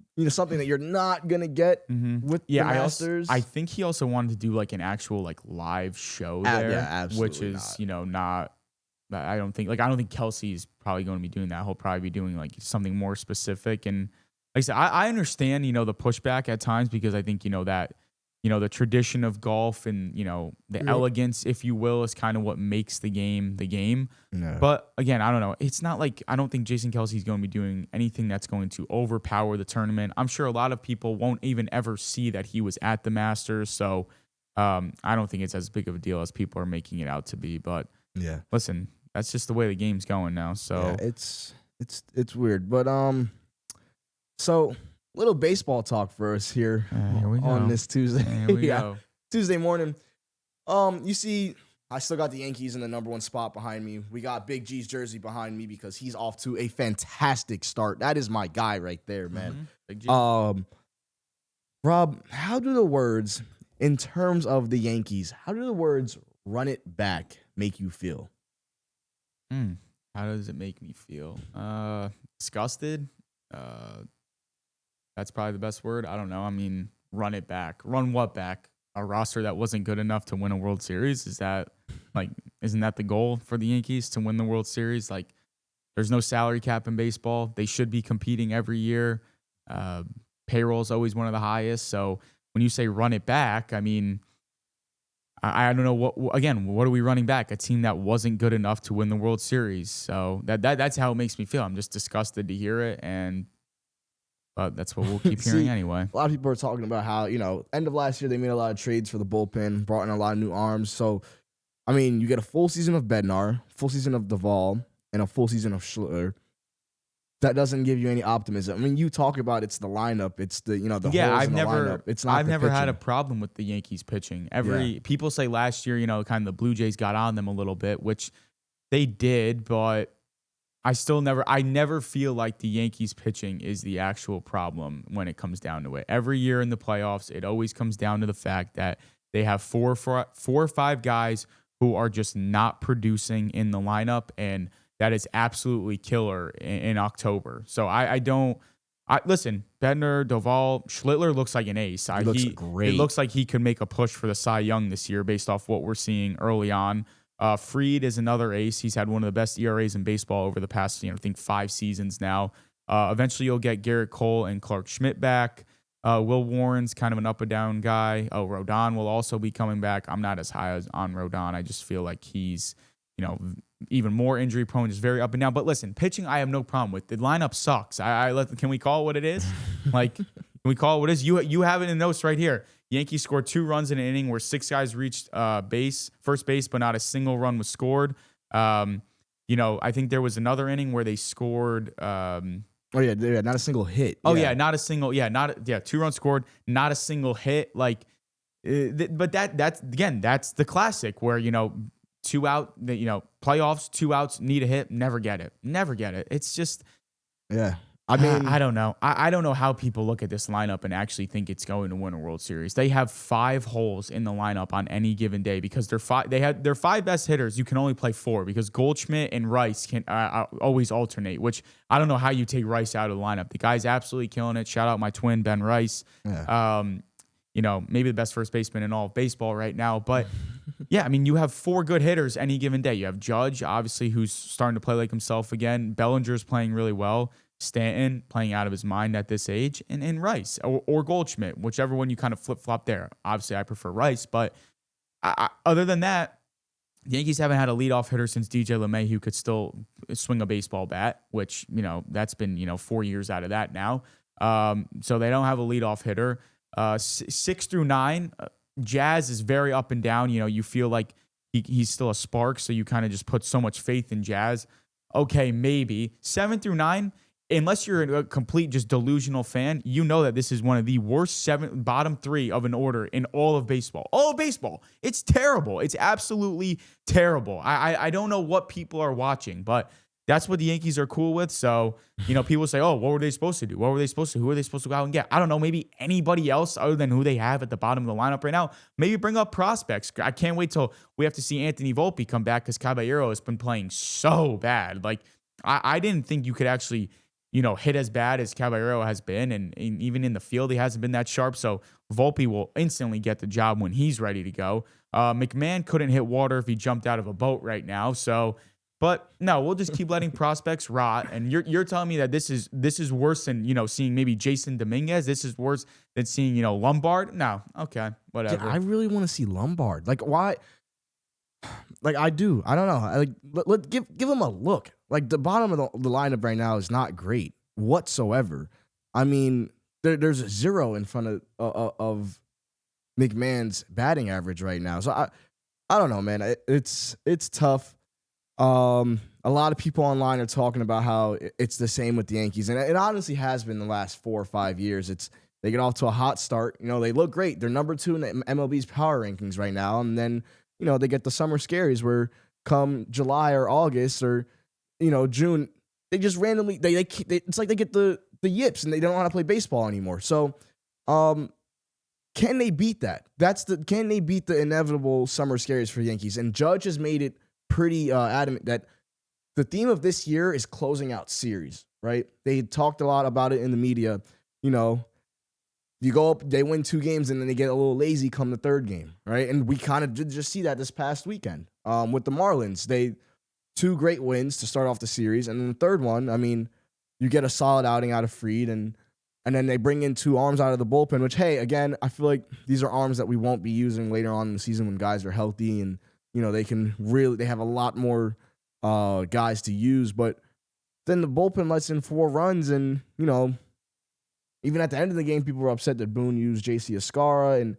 that you're not gonna get with the Yeah, Masters. I think he also wanted to do like an actual like live show there, yeah, absolutely which is not. not. I don't think Kelsey's probably going to be doing that. He'll probably be doing like something more specific. And like I said, I understand the pushback at times because I think that the tradition of golf and the elegance, if you will, is kind of what makes the game the game. No. But again, I don't know. It's not like I don't think Jason Kelsey's going to be doing anything that's going to overpower the tournament. I'm sure a lot of people won't even ever see that he was at the Masters. So I don't think it's as big of a deal as people are making it out to be. But Yeah. listen, that's just the way the game's going now. So Yeah, it's weird. But so little baseball talk for us here here we go. on this Tuesday. Here we go. Tuesday morning. You see, I still got the Yankees in the number one spot behind me. We got Big G's jersey behind me because he's off to a fantastic start. That is my guy right there, man. Big G. Rob, how do the words, in terms of the Yankees, how do the words "run it back" make you feel? How does it make me feel? Disgusted. That's probably the best word. I don't know. I mean, run it back. Run what back? A roster that wasn't good enough to win a World Series? Isn't that the goal for the Yankees to win the World Series? Like, there's no salary cap in baseball. They should be competing every year. Payroll is always one of the highest. So when you say run it back, I mean, I don't know what are we running back? A team that wasn't good enough to win the World Series. So that's how it makes me feel. I'm just disgusted to hear it, but that's what we'll keep hearing anyway. A lot of people are talking about how, end of last year, they made a lot of trades for the bullpen, brought in a lot of new arms. So, I mean, you get a full season of Bednar, full season of Duvall, and a full season of Schlitter. That doesn't give you any optimism. I mean, you talk about it's the lineup, it's the holes in the lineup. It's not. I've never had a pitching. problem with the Yankees pitching. People say last year, kind of the Blue Jays got on them a little bit, which they did, but I never feel like the Yankees pitching is the actual problem when it comes down to it. Every year in the playoffs, it always comes down to the fact that they have four or five guys who are just not producing in the lineup, and that is absolutely killer in October. So listen, Bednar, Duvall, Schlittler looks like an ace. He looks great. It looks like he could make a push for the Cy Young this year based off what we're seeing early on. Fried is another ace. He's had one of the best ERAs in baseball over the past, I think 5 seasons now. Eventually you'll get Garrett Cole and Clark Schmidt back. Will Warren's kind of an up and down guy. Rodon will also be coming back. I'm not as high on Rodon. I just feel like he's, even more injury prone, just very up and down. But listen, pitching, I have no problem with. The lineup sucks. Can we call it what it is? Can we call it what it is? You have it in the notes right here. Yankees scored 2 runs in an inning where 6 guys reached first base, but not a single run was scored. I think there was another inning where they scored. Not a single hit. Not a single. 2 runs scored, not a single hit. But that's the classic where 2 out, playoffs, 2 outs, need a hit, never get it. It's just, I mean, I don't know. I don't know how people look at this lineup and actually think it's going to win a World Series. They have 5 holes in the lineup on any given day because their 5 best hitters. You can only play 4 because Goldschmidt and Rice can always alternate. Which I don't know how you take Rice out of the lineup. The guy's absolutely killing it. Shout out my twin Ben Rice. Yeah. Maybe the best first baseman in all of baseball right now. But yeah, I mean, you have 4 good hitters any given day. You have Judge, obviously, who's starting to play like himself again. Bellinger's playing really well. Stanton playing out of his mind at this age, and Rice or Goldschmidt, whichever one you kind of flip-flop there. Obviously, I prefer Rice, but other than that, the Yankees haven't had a leadoff hitter since DJ LeMay who could still swing a baseball bat, which, that's been, 4 years out of that now. So they don't have a leadoff hitter. 6 through 9, Jazz is very up and down. You feel like he's still a spark, so you kind of just put so much faith in Jazz. Okay, maybe. 7 through 9, unless you're a complete just delusional fan, you know that this is one of the worst bottom three of an order in all of baseball. All of baseball. It's terrible. It's absolutely terrible. I don't know what people are watching, but that's what the Yankees are cool with. So, people say, oh, what were they supposed to do? What were they supposed to? Who are they supposed to go out and get? I don't know. Maybe anybody else other than who they have at the bottom of the lineup right now. Maybe bring up prospects. I can't wait till we have to see Anthony Volpe come back because Caballero has been playing so bad. Like, I didn't think you could actually, hit as bad as Caballero has been. And even in the field, he hasn't been that sharp. So Volpe will instantly get the job when he's ready to go. McMahon couldn't hit water if he jumped out of a boat right now. But no, we'll just keep letting prospects rot. And you're telling me that this is worse than, seeing maybe Jason Dominguez. This is worse than seeing, Lombard. No. Okay. Whatever. Yeah, I really want to see Lombard. Like, why? Like, I do. I don't know. Like, give him a look. Like, the bottom of the lineup right now is not great whatsoever. I mean, there's a 0 in front of McMahon's batting average right now. So I don't know, man. It's tough. A lot of people online are talking about how it's the same with the Yankees, and it honestly has been the last 4 or 5 years. They get off to a hot start. They look great. They're number 2 in the MLB's power rankings right now, and then they get the summer scaries where come July or August or June, they just randomly it's like they get the yips and they don't want to play baseball anymore. So, can they beat that? Can they beat the inevitable summer scaries for the Yankees? And Judge has made it pretty adamant that the theme of this year is closing out series, right? They talked a lot about it in the media. You go up, they win 2 games, and then they get a little lazy come the 3rd game, right? And we kind of did just see that this past weekend with the Marlins. 2 great wins to start off the series, and then the 3rd one, I mean, you get a solid outing out of Fried, and then they bring in 2 arms out of the bullpen, which, hey, again, I feel like these are arms that we won't be using later on in the season when guys are healthy and they have a lot more guys to use, but then the bullpen lets in 4 runs, and even at the end of the game, people were upset that Boone used JC Escara, and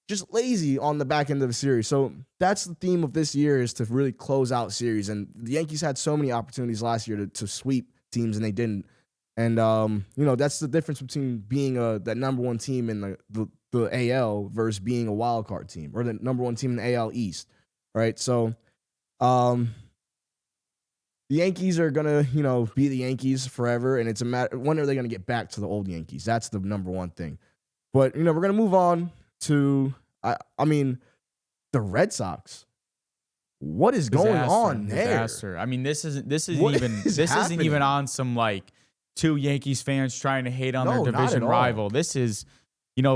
just lazy on the back end of the series. So that's the theme of this year, is to really close out series. And the Yankees had so many opportunities last year to sweep teams, and they didn't. And that's the difference between being that number 1 team in the AL versus being a wild card team, or the number 1 team in the AL East, right? So, the Yankees are gonna, be the Yankees forever, and it's a matter when are they gonna get back to the old Yankees? That's the number 1 thing. But we're gonna move on to, I mean, the Red Sox. What is going on there? Disaster. I mean, this isn't even on some like 2 Yankees fans trying to hate on their division rival. This is,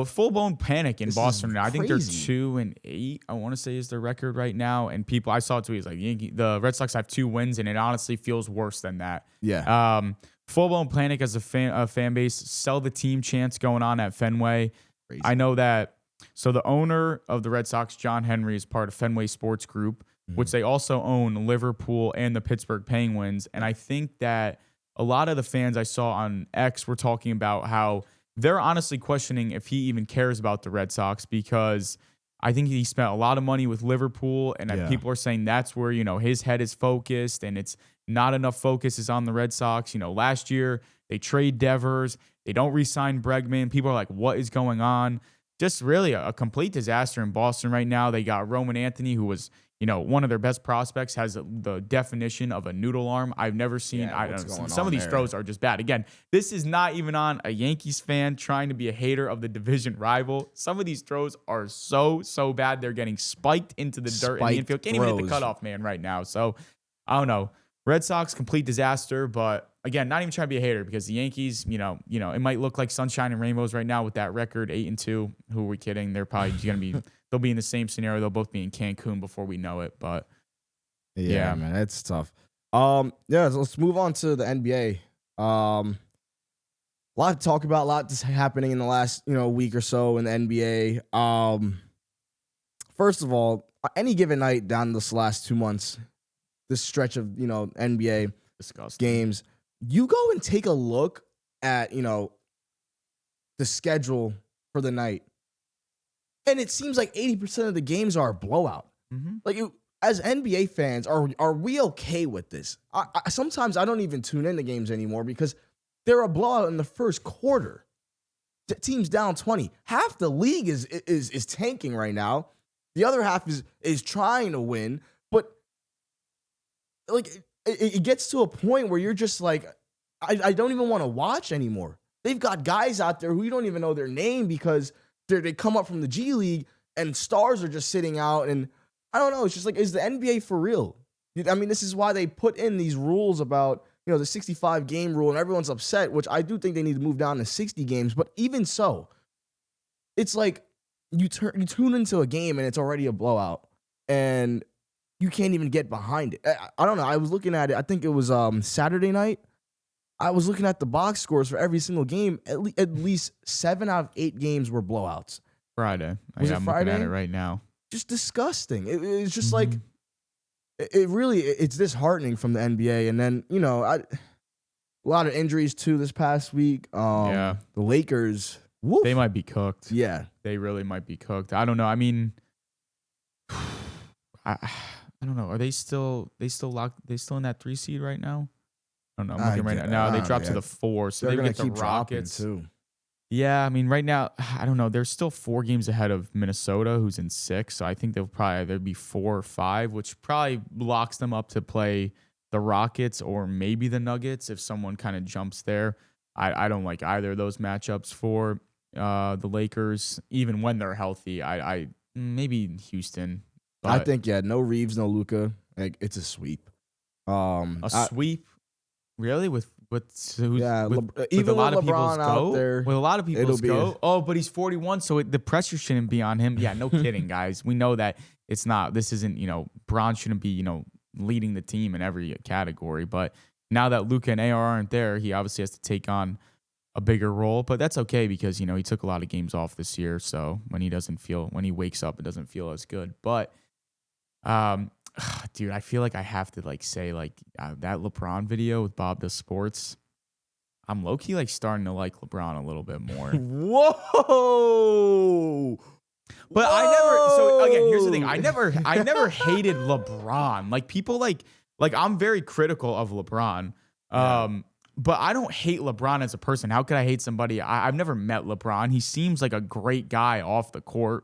full-blown panic in Boston. I think they're 2-8, I want to say, is their record right now. And I saw tweets like the Red Sox have 2 wins, and it honestly feels worse than that. Yeah. Full-blown panic as a fan base. Sell the team chance going on at Fenway. Crazy. I know that. So the owner of the Red Sox, John Henry, is part of Fenway Sports Group, which they also own Liverpool and the Pittsburgh Penguins. And I think that a lot of the fans I saw on X were talking about how they're honestly questioning if he even cares about the Red Sox, because I think he spent a lot of money with Liverpool, and people are saying that's where, his head is focused, and it's not enough focus is on the Red Sox. Last year they trade Devers, they don't re-sign Bregman. People are like, what is going on? Just really a complete disaster in Boston right now. They got Roman Anthony, who was, one of their best prospects, has the definition of a noodle arm. I've never seen. I don't know. Some of these throws are just bad. Again, this is not even on a Yankees fan trying to be a hater of the division rival. Some of these throws are so bad. They're getting spiked into the dirt in the infield. Can't even hit the cutoff man right now. So I don't know. Red Sox, complete disaster. But again, not even trying to be a hater, because the Yankees, it might look like sunshine and rainbows right now with that record, 8-2. Who are we kidding? They're probably going to be. They'll be in the same scenario. They'll both be in Cancun before we know it. But yeah, man, it's tough. Let's move on to the NBA. A lot to talk about. A lot happening in the last week or so in the NBA. First of all, any given night down this last 2 months, this stretch of NBA disgusting games, you go and take a look at the schedule for the night. And it seems like 80% of the games are a blowout. Mm-hmm. Like, as NBA fans, are we okay with this? Sometimes I don't even tune into games anymore because they're a blowout in the first quarter. The team's down 20. Half the league is tanking right now. The other half is trying to win, but like it gets to a point where you're just like, I don't even want to watch anymore. They've got guys out there who you don't even know their name because they come up from the G League and stars are just sitting out. And I don't know. It's just like, is the NBA for real? I mean, this is why they put in these rules about, the 65 game rule, and everyone's upset, which I do think they need to move down to 60 games. But even so, it's like you tune into a game and it's already a blowout and you can't even get behind it. I don't know. I was looking at it. I think it was Saturday night. I was looking at the box scores for every single game. At least 7 out of 8 games were blowouts. Friday. Was it I'm Friday? looking at it right now. Just disgusting. It's just like, it's disheartening from the NBA. And then, a lot of injuries too this past week. The Lakers, woof. They might be cooked. Yeah. They really might be cooked. I don't know. I mean, I don't know. Are they still locked? They still in that 3 seed right now? I don't know. I'm looking right now. No, they dropped to the 4, so they're they gonna get the keep dropping Rockets too. Yeah, I mean, right now, I don't know. They're still 4 games ahead of Minnesota, who's in 6. So I think they'll probably either be 4 or 5, which probably locks them up to play the Rockets or maybe the Nuggets if someone kind of jumps there. I don't like either of those matchups for the Lakers, even when they're healthy. I maybe Houston. I think no Reeves, no Luka. Like, it's a sweep. Sweep, really? With even with a lot with of people's LeBron out go? there, With a lot of people's go? Oh, But he's 41, so the pressure shouldn't be on him. Yeah, no kidding, guys. We know that it's not. This isn't, Bron shouldn't be, leading the team in every category. But now that Luka and AR aren't there, he obviously has to take on a bigger role. But that's okay because, he took a lot of games off this year. So when he wakes up, it doesn't feel as good. But, dude, I feel like I have to say that LeBron video with Bob Does Sports. I'm low-key starting to like LeBron a little bit more. Whoa! But so again, here's the thing. I never hated LeBron. People I'm very critical of LeBron. But I don't hate LeBron as a person. How could I hate somebody? I've never met LeBron. He seems like a great guy off the court.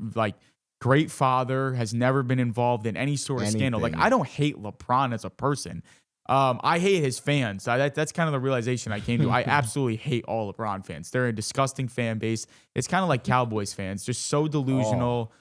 Great father, has never been involved in any sort of scandal. I don't hate LeBron as a person. I hate his fans. That's kind of the realization I came to. I absolutely hate all LeBron fans. They're a disgusting fan base. It's kind of like Cowboys fans, just so delusional.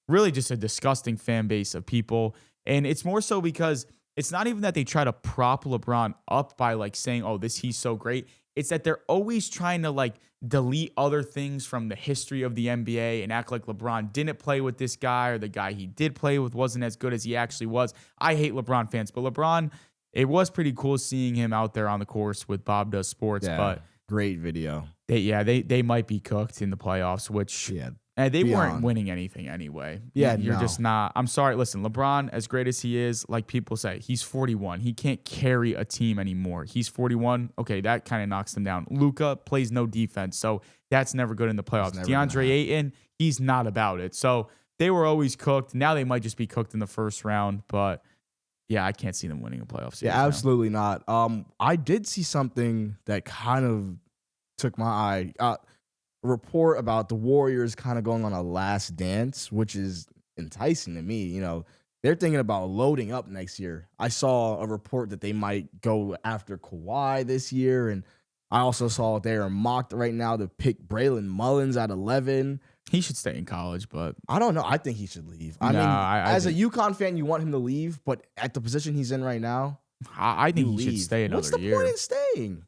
Really just a disgusting fan base of people. And it's more so because it's not even that they try to prop LeBron up by saying, oh, he's so great. It's that they're always trying to delete other things from the history of the NBA and act like LeBron didn't play with this guy or the guy he did play with wasn't as good as he actually was. I hate LeBron fans, but LeBron, it was pretty cool seeing him out there on the course with Bob Does Sports. Yeah, but great video. They might be cooked in the playoffs, which they weren't winning anything anyway. You're just not. I'm sorry. Listen, LeBron, as great as he is, like people say, he's 41. He can't carry a team anymore. He's 41. Okay, that kind of knocks him down. Luka plays no defense, so that's never good in the playoffs. DeAndre Ayton, he's not about it. So they were always cooked. Now they might just be cooked in the first round, but yeah, I can't see them winning a playoff series. Yeah, absolutely not. I did see something that kind of took my eye. A report about the Warriors kind of going on a last dance, which is enticing to me. They're thinking about loading up next year. I saw a report that they might go after Kawhi this year, and I also saw they are mocked right now to pick Braylon Mullins at 11. He should stay in college, but I don't know. I think he should leave. As a UConn fan, you want him to leave, but at the position he's in right now, I think he should stay another year. What's the point in staying?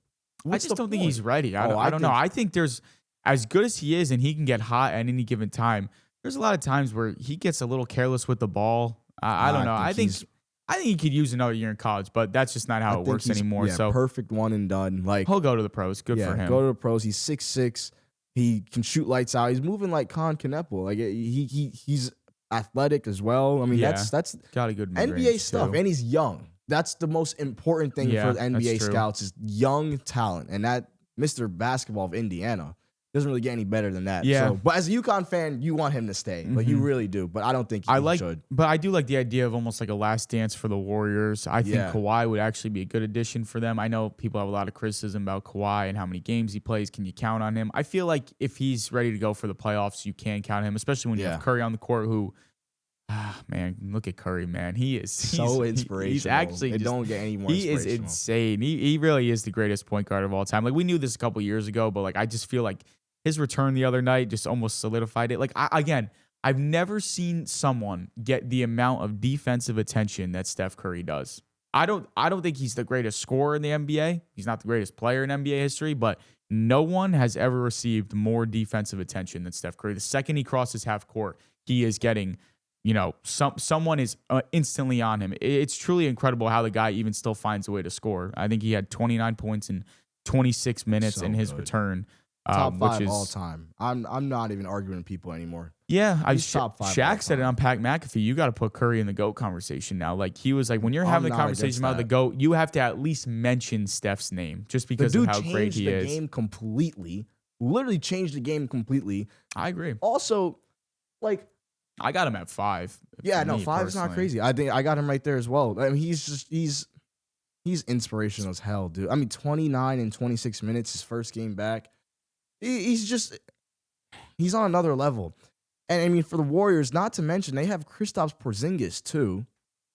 I just don't think he's ready. I don't know. I think there's, as good as he is and he can get hot at any given time, there's a lot of times where he gets a little careless with the ball. I don't know. I think he could use another year in college, but that's just not how it works anymore. So perfect one and done. He'll go to the pros. Good for him. Go to the pros. He's 6'6". He can shoot lights out. He's moving like Con Kneppel. He's athletic as well. I mean, that's got a good NBA stuff, and he's young. That's the most important thing for the NBA scouts is young talent, and that Mr. Basketball of Indiana. doesn't really get any better than that. Yeah. So, but as a UConn fan, you want him to stay. Like, you really do. But I don't think he should. But I do like the idea of almost like a last dance for the Warriors. I think Kawhi would actually be a good addition for them. I know people have a lot of criticism about Kawhi and how many games he plays. Can you count on him? I feel like if he's ready to go for the playoffs, you can count on him, especially when you have Curry on the court who, man, look at Curry, man. He's so inspirational. He's actually don't get any more inspirational. He is insane. He really is the greatest point guard of all time. Like, we knew this a couple years ago, but like, I just feel like his return the other night just almost solidified it. Like, I've never seen someone get the amount of defensive attention that Steph Curry does. I don't think he's the greatest scorer in the NBA. He's not the greatest player in NBA history, but no one has ever received more defensive attention than Steph Curry. The second he crosses half court, he is getting, someone is instantly on him. It's truly incredible how the guy even still finds a way to score. I think he had 29 points in 26 minutes in his return. Top 5 all time. I'm not even arguing with people anymore. Yeah, He's top 5. Shaq said it on Pat McAfee. You got to put Curry in the GOAT conversation now. Like, he was like, when you're having the conversation about the GOAT, you have to at least mention Steph's name just because of how great he is. The dude changed the game completely. Literally changed the game completely. I agree. Also, like, I got him at 5. Yeah, no, 5 is not crazy. I think I got him right there as well. I mean, he's inspirational as hell, dude. I mean, 29 and 26 minutes, his first game back. He's on another level. And I mean, for the Warriors, not to mention, they have Kristaps Porzingis too,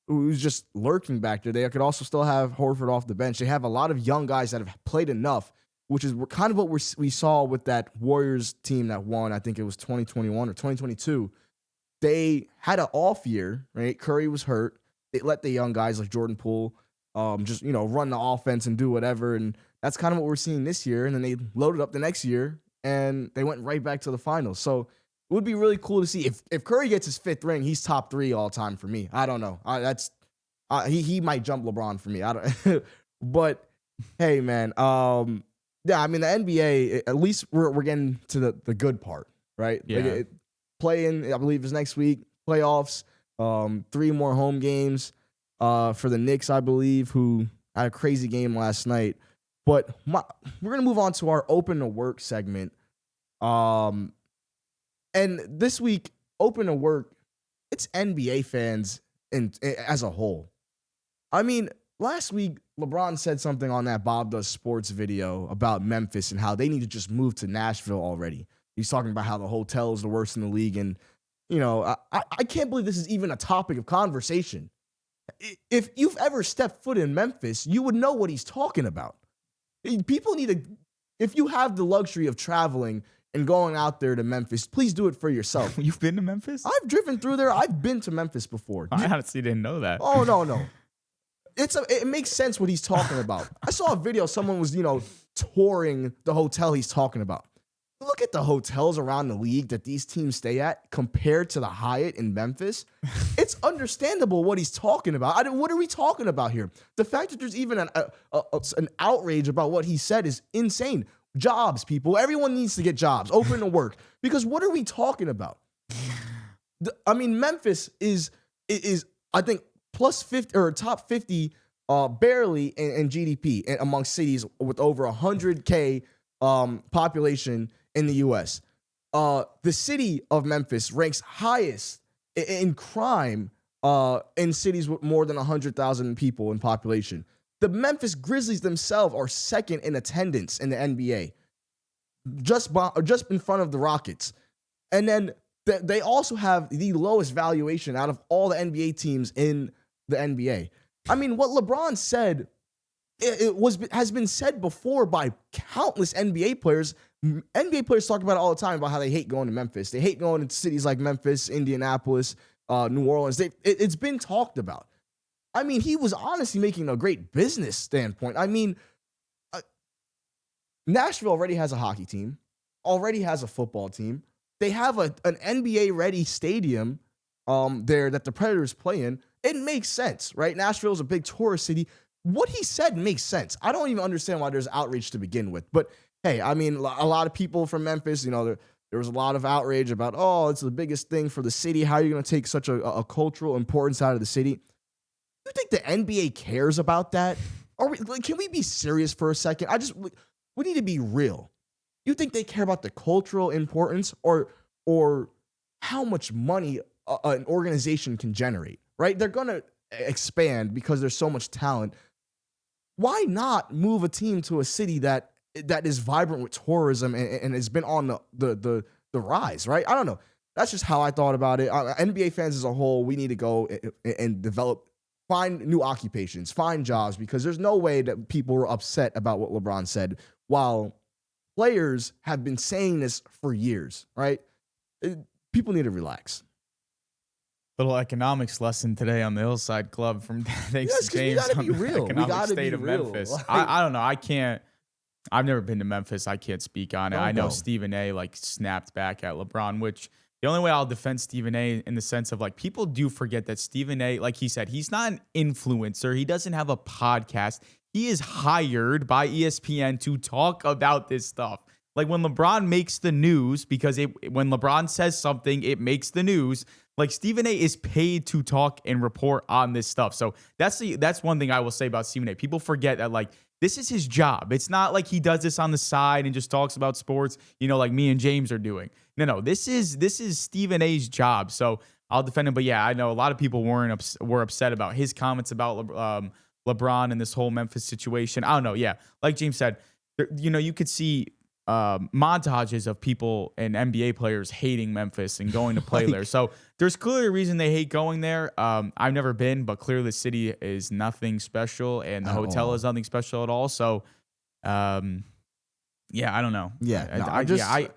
who's just lurking back there. They could also still have Horford off the bench. They have a lot of young guys that have played enough, which is kind of what we saw with that Warriors team that won. I think it was 2021 or 2022. They had an off year, right? Curry was hurt. They let the young guys like Jordan Poole just, run the offense and do whatever. And that's kind of what we're seeing this year. And then they loaded up the next year and they went right back to the finals. So it would be really cool to see if Curry gets his 5th ring, he's top 3 all time for me. I don't know. He might jump LeBron for me. I don't. But hey, man. Yeah, I mean, the NBA, at least we're getting to the good part, right? Yeah. Like, play-in, I believe, is next week. Playoffs, 3 more home games for the Knicks, I believe, who had a crazy game last night. But we're going to move on to our Open to Work segment. And this week, Open to Work, it's NBA fans as a whole. I mean, last week, LeBron said something on that Bob Does Sports video about Memphis and how they need to just move to Nashville already. He's talking about how the hotel is the worst in the league. And, I can't believe this is even a topic of conversation. If you've ever stepped foot in Memphis, you would know what he's talking about. People need to, if you have the luxury of traveling and going out there to Memphis, please do it for yourself. You've been to Memphis? I've driven through there. I've been to Memphis before. I honestly didn't know that. Oh, no. It makes sense what he's talking about. I saw a video. Someone was, touring the hotel he's talking about. Look at the hotels around the league that these teams stay at compared to the Hyatt in Memphis. It's understandable what he's talking about. What are we talking about here? The fact that there's even an outrage about what he said is insane. Jobs, people. Everyone needs to get jobs. Open to work. Because what are we talking about? Memphis is I think plus 50 or top 50 barely in GDP amongst cities with over 100K population in the U.S. The city of Memphis ranks highest in crime in cities with more than 100,000 people in population. The Memphis Grizzlies themselves are second in attendance in the NBA, just in front of the Rockets. And then they also have the lowest valuation out of all the NBA teams in the NBA. I mean, what LeBron said has been said before by countless NBA players. NBA players talk about it all the time about how they hate going to Memphis. They hate going to cities like Memphis, Indianapolis, New Orleans. It's been talked about. I mean, he was honestly making a great business standpoint. I mean, Nashville already has a hockey team, already has a football team. They have an NBA-ready stadium there that the Predators play in. It makes sense, right? Nashville is a big tourist city. What he said makes sense. I don't even understand why there's outrage to begin with. But hey, I mean, a lot of people from Memphis, there was a lot of outrage about, it's the biggest thing for the city. How are you going to take such a cultural importance out of the city? You think the NBA cares about that? Can we be serious for a second? We need to be real. You think they care about the cultural importance or how much money an organization can generate, right? They're gonna expand because there's so much talent. Why not move a team to a city that is vibrant with tourism and has been on the rise, right? I don't know. That's just how I thought about it. NBA fans as a whole, we need to go and develop, find new occupations, find jobs, because there's no way that people were upset about what LeBron said while players have been saying this for years, right? People need to relax. Little economics lesson today on the Hillside Club from thanks Yes, to 'cause we James gotta on be the real. We economic gotta state be of real. Memphis. Like, I don't know. I can't. I've never been to Memphis. I can't speak on it. I don't know go. Stephen A. like snapped back at LeBron, which the only way I'll defend Stephen A. in the sense of like people do forget that Stephen A. like he said, he's not an influencer. He doesn't have a podcast. He is hired by ESPN to talk about this stuff. Like when LeBron makes the news, because when LeBron says something, it makes the news. Like Stephen A. is paid to talk and report on this stuff. So that's one thing I will say about Stephen A. People forget that like this is his job. It's not like he does this on the side and just talks about sports, like me and James are doing. No. This is Stephen A.'s job. So I'll defend him. But yeah, I know a lot of people were upset about his comments about LeBron and this whole Memphis situation. I don't know. Yeah, like James said, you could see montages of people and NBA players hating Memphis and going to play there. So there's clearly a reason they hate going there. I've never been, but clearly the city is nothing special and the hotel is nothing special at all. So, yeah, I don't know. Yeah,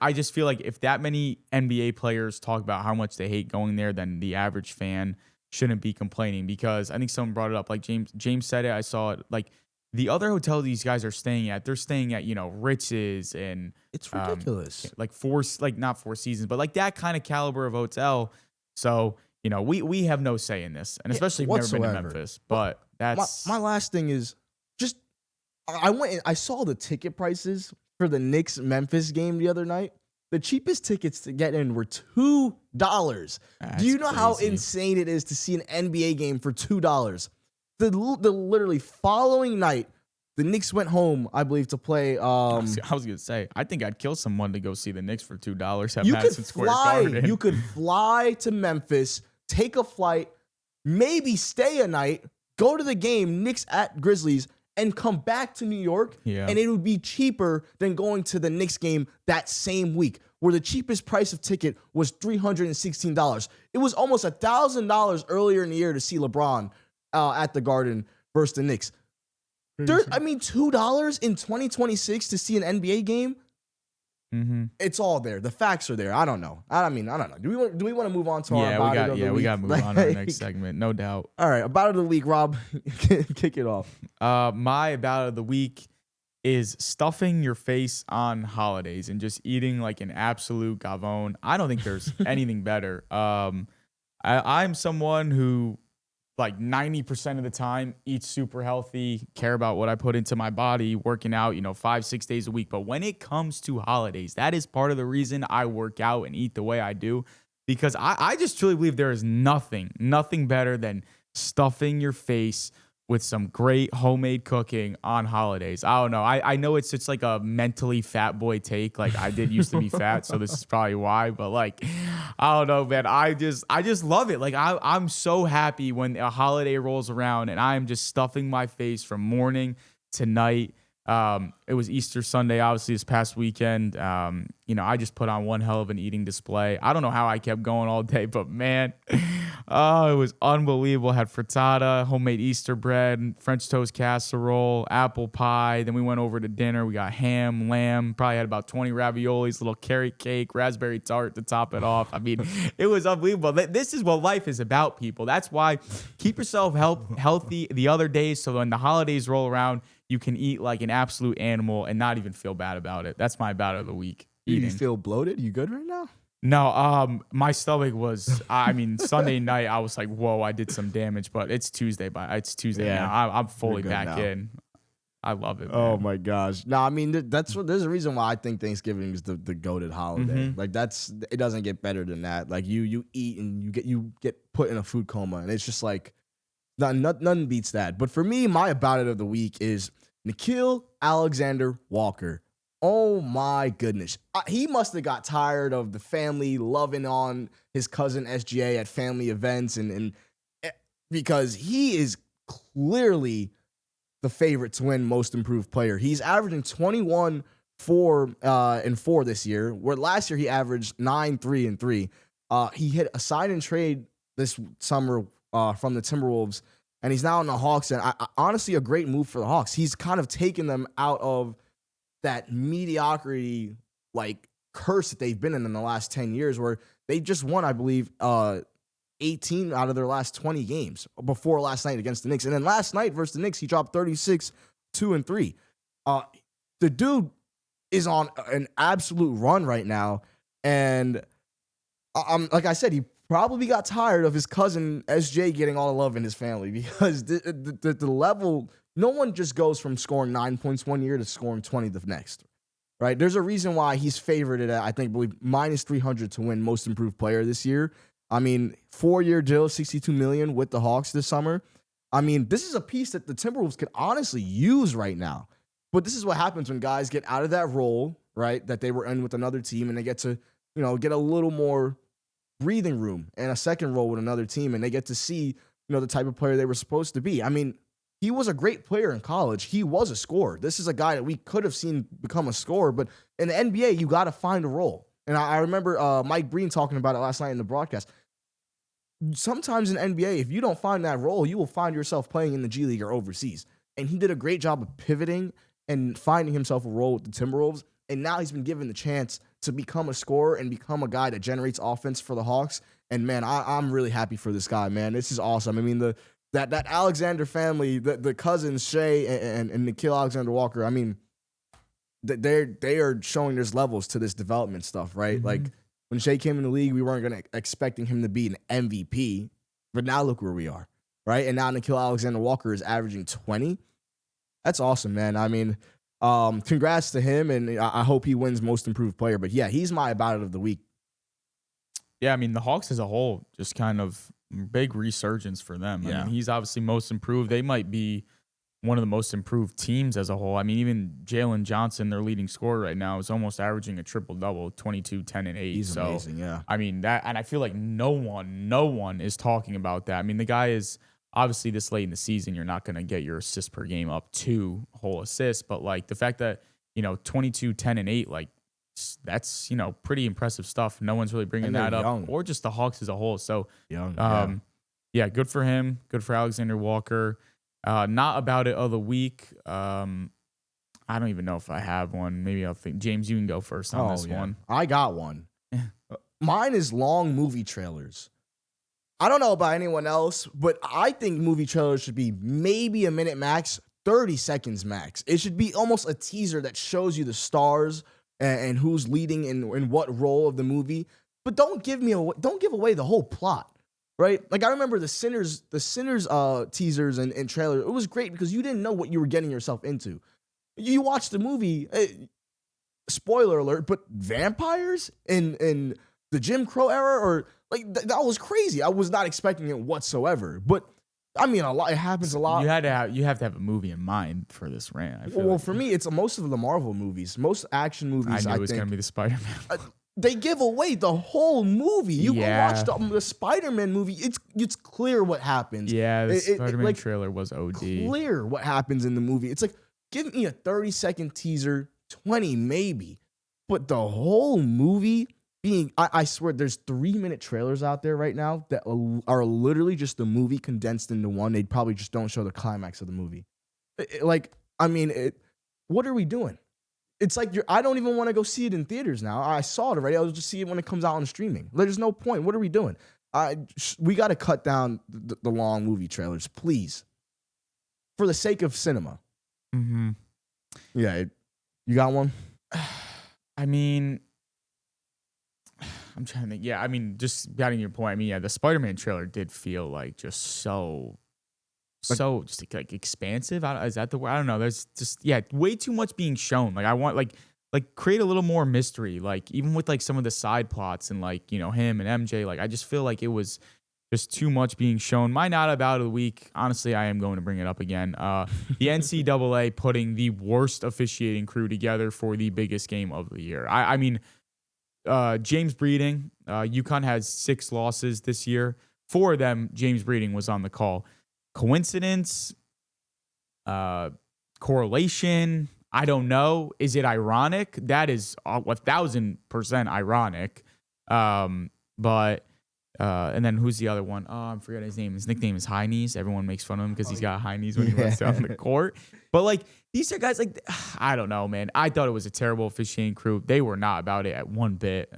I just feel like if that many NBA players talk about how much they hate going there, then the average fan shouldn't be complaining, because I think someone brought it up. Like James said it. I saw it. Like the other hotel these guys are staying at, they're staying at, Ritz's and it's ridiculous. Not Four Seasons, but like that kind of caliber of hotel. So, we have no say in this, and especially if you've never been to Memphis. But that's my last thing is just I went and I saw the ticket prices for the Knicks Memphis game the other night. The cheapest tickets to get in were $2. Do you know how insane it is to see an NBA game for $2? The literally following night, the Knicks went home, I believe, to play. I was gonna say, I think I'd kill someone to go see the Knicks for $2 at Madison Square Garden. You could fly to Memphis, take a flight, maybe stay a night, go to the game, Knicks at Grizzlies, and come back to New York. Yeah. And it would be cheaper than going to the Knicks game that same week, where the cheapest price of ticket was $316. It was almost $1,000 earlier in the year to see LeBron at the Garden versus the Knicks. $2 in 2026 to see an NBA game. Mm-hmm. It's all there. The facts are there. I don't know. I don't know. Do we want to move on to our about of the week? We got to move on to our next segment, no doubt. All right, about of the week, Rob, kick it off. My about of the week is stuffing your face on holidays and just eating like an absolute gavone. I don't think there's anything better. I'm someone who, like 90% of the time, eats super healthy, care about what I put into my body, working out, 5-6 days a week. But when it comes to holidays, that is part of the reason I work out and eat the way I do, because I just truly believe there is nothing better than stuffing your face with some great homemade cooking on holidays. I don't know. I know it's like a mentally fat boy take. Like I did used to be fat, so this is probably why. But like, I don't know, man. I just love it. Like I'm so happy when a holiday rolls around and I'm just stuffing my face from morning to night. It was Easter Sunday, obviously, this past weekend. I just put on one hell of an eating display. I don't know how I kept going all day, but man, it was unbelievable. Had frittata, homemade Easter bread, French toast casserole, apple pie. Then we went over to dinner. We got ham, lamb, probably had about 20 raviolis, little carrot cake, raspberry tart to top it off. I mean, it was unbelievable. This is what life is about, people. That's why keep yourself healthy the other days, so when the holidays roll around, you can eat like an absolute animal and not even feel bad about it. That's my about of the week. You feel bloated? You good right now? No, my stomach was, Sunday night, I was like, whoa, I did some damage, but it's Tuesday now. I'm fully back now. In. I love it, man. Oh my gosh. No, there's a reason why I think Thanksgiving is the goated holiday. Mm-hmm. Like it doesn't get better than that. Like you eat and you get put in a food coma, and it's just like, none beats that. But for me, my about it of the week is Nickeil Alexander Walker Oh my goodness. He must have got tired of the family loving on his cousin SGA at family events and because he is clearly the favorite to win most improved player. He's averaging 21 4 and 4 this year, where last year he averaged 9 3 and 3. He hit a sign and trade this summer from the Timberwolves, and he's now in the Hawks. And honestly, a great move for the Hawks. He's kind of taken them out of that mediocrity like curse that they've been in the last 10 years, where they just won, I believe, 18 out of their last 20 games before last night against the Knicks. And then last night versus the Knicks, he dropped 36, 2 and 3. The dude is on an absolute run right now. And like I said, he probably got tired of his cousin SJ getting all the love in his family, because the level, no one just goes from scoring 9 points one year to scoring 20 the next. Right? There's a reason why he's favored at, I believe, minus 300 to win most improved player this year. I mean, 4-year deal, $62 million with the Hawks this summer. I mean, this is a piece that the Timberwolves could honestly use right now. But this is what happens when guys get out of that role, right, that they were in with another team, and they get to, get a little more breathing room and a second role with another team, and they get to see, the type of player they were supposed to be. I mean, he was a great player in college. He was a scorer. This is a guy that we could have seen become a scorer, but in the NBA, you got to find a role. And I remember Mike Breen talking about it last night in the broadcast. Sometimes in NBA, if you don't find that role, you will find yourself playing in the G League or overseas. And he did a great job of pivoting and finding himself a role with the Timberwolves. And now he's been given the chance to become a scorer and become a guy that generates offense for the Hawks. And man, I'm really happy for this guy, man. This is awesome. I mean, that Alexander family, the cousins, Shea and Nickeil Alexander-Walker, I mean, they are showing there's levels to this development stuff, right? Mm-hmm. Like, when Shea came in the league, we weren't expecting him to be an MVP, but now look where we are, right? And now Nickeil Alexander-Walker is averaging 20. That's awesome, man. I mean, congrats to him, and I hope he wins most improved player. But yeah, he's my about it of the week. Yeah, I mean, the Hawks as a whole, just kind of big resurgence for them. Yeah. I mean, he's obviously most improved. They might be one of the most improved teams as a whole. I mean, even Jalen Johnson, their leading scorer right now, is almost averaging a triple-double, 22, 10, and 8. He's amazing, yeah. I mean, and I feel like no one is talking about that. I mean, the guy is obviously this late in the season, you're not going to get your assists per game up to whole assists, but like the fact that, 22, 10, and 8, like that's, pretty impressive stuff. No one's really bringing that up, or just the Hawks as a whole. So, yeah, good for him. Good for Alexander Walker. Not about it of the week. I don't even know if I have one. Maybe I'll think. James, you can go first on this one. I got one. Mine is long movie trailers. I don't know about anyone else, but I think movie trailers should be maybe a minute max, 30 seconds max. It should be almost a teaser that shows you the stars and who's leading in what role of the movie. But don't give away the whole plot. Right? Like, I remember the Sinners teasers and trailers. It was great because you didn't know what you were getting yourself into. You watched the movie, spoiler alert, but vampires in the Jim Crow era, or like that was crazy. I was not expecting it whatsoever. But I mean, it happens a lot. You have to have a movie in mind for this rant. Well, for me, it's most of the Marvel movies, most action movies. I knew it was going to be the Spider-Man. They give away the whole movie. You go watch the Spider-Man movie. It's clear what happens. Yeah, the Spider-Man trailer was OD. Clear what happens in the movie. It's like, give me a 30-second teaser, 20 maybe. But the whole movie being, I swear, there's 3-minute trailers out there right now that are literally just the movie condensed into one. They probably just don't show the climax of the movie. What are we doing? It's like I don't even want to go see it in theaters now. I saw it already. I'll just see it when it comes out on streaming. There's no point. What are we doing? We got to cut down the long movie trailers, please, for the sake of cinema. Mm-hmm. Yeah, you got one? I mean, I'm trying to think. Yeah, I mean, just getting your point. I mean, yeah, the Spider-Man trailer did feel like just so just like expansive. Is that the word? I don't know. There's just way too much being shown. Like I want like create a little more mystery. Like even with like some of the side plots and like him and MJ. Like I just feel like it was Just too much being shown. My not about of the week, honestly, I am going to bring it up again. The NCAA putting the worst officiating crew together for the biggest game of the year. I mean, James Breeding, UConn has 6 losses this year. 4 of them, James Breeding was on the call. Coincidence? Correlation? I don't know. Is it ironic? That is 1,000% ironic. But and then who's the other one? Oh, I'm forgetting his name. His nickname is High Knees. Everyone makes fun of him because he's got high knees when he runs down the court. But like these are guys like I don't know, man. I thought it was a terrible officiating crew. They were not about it at one bit.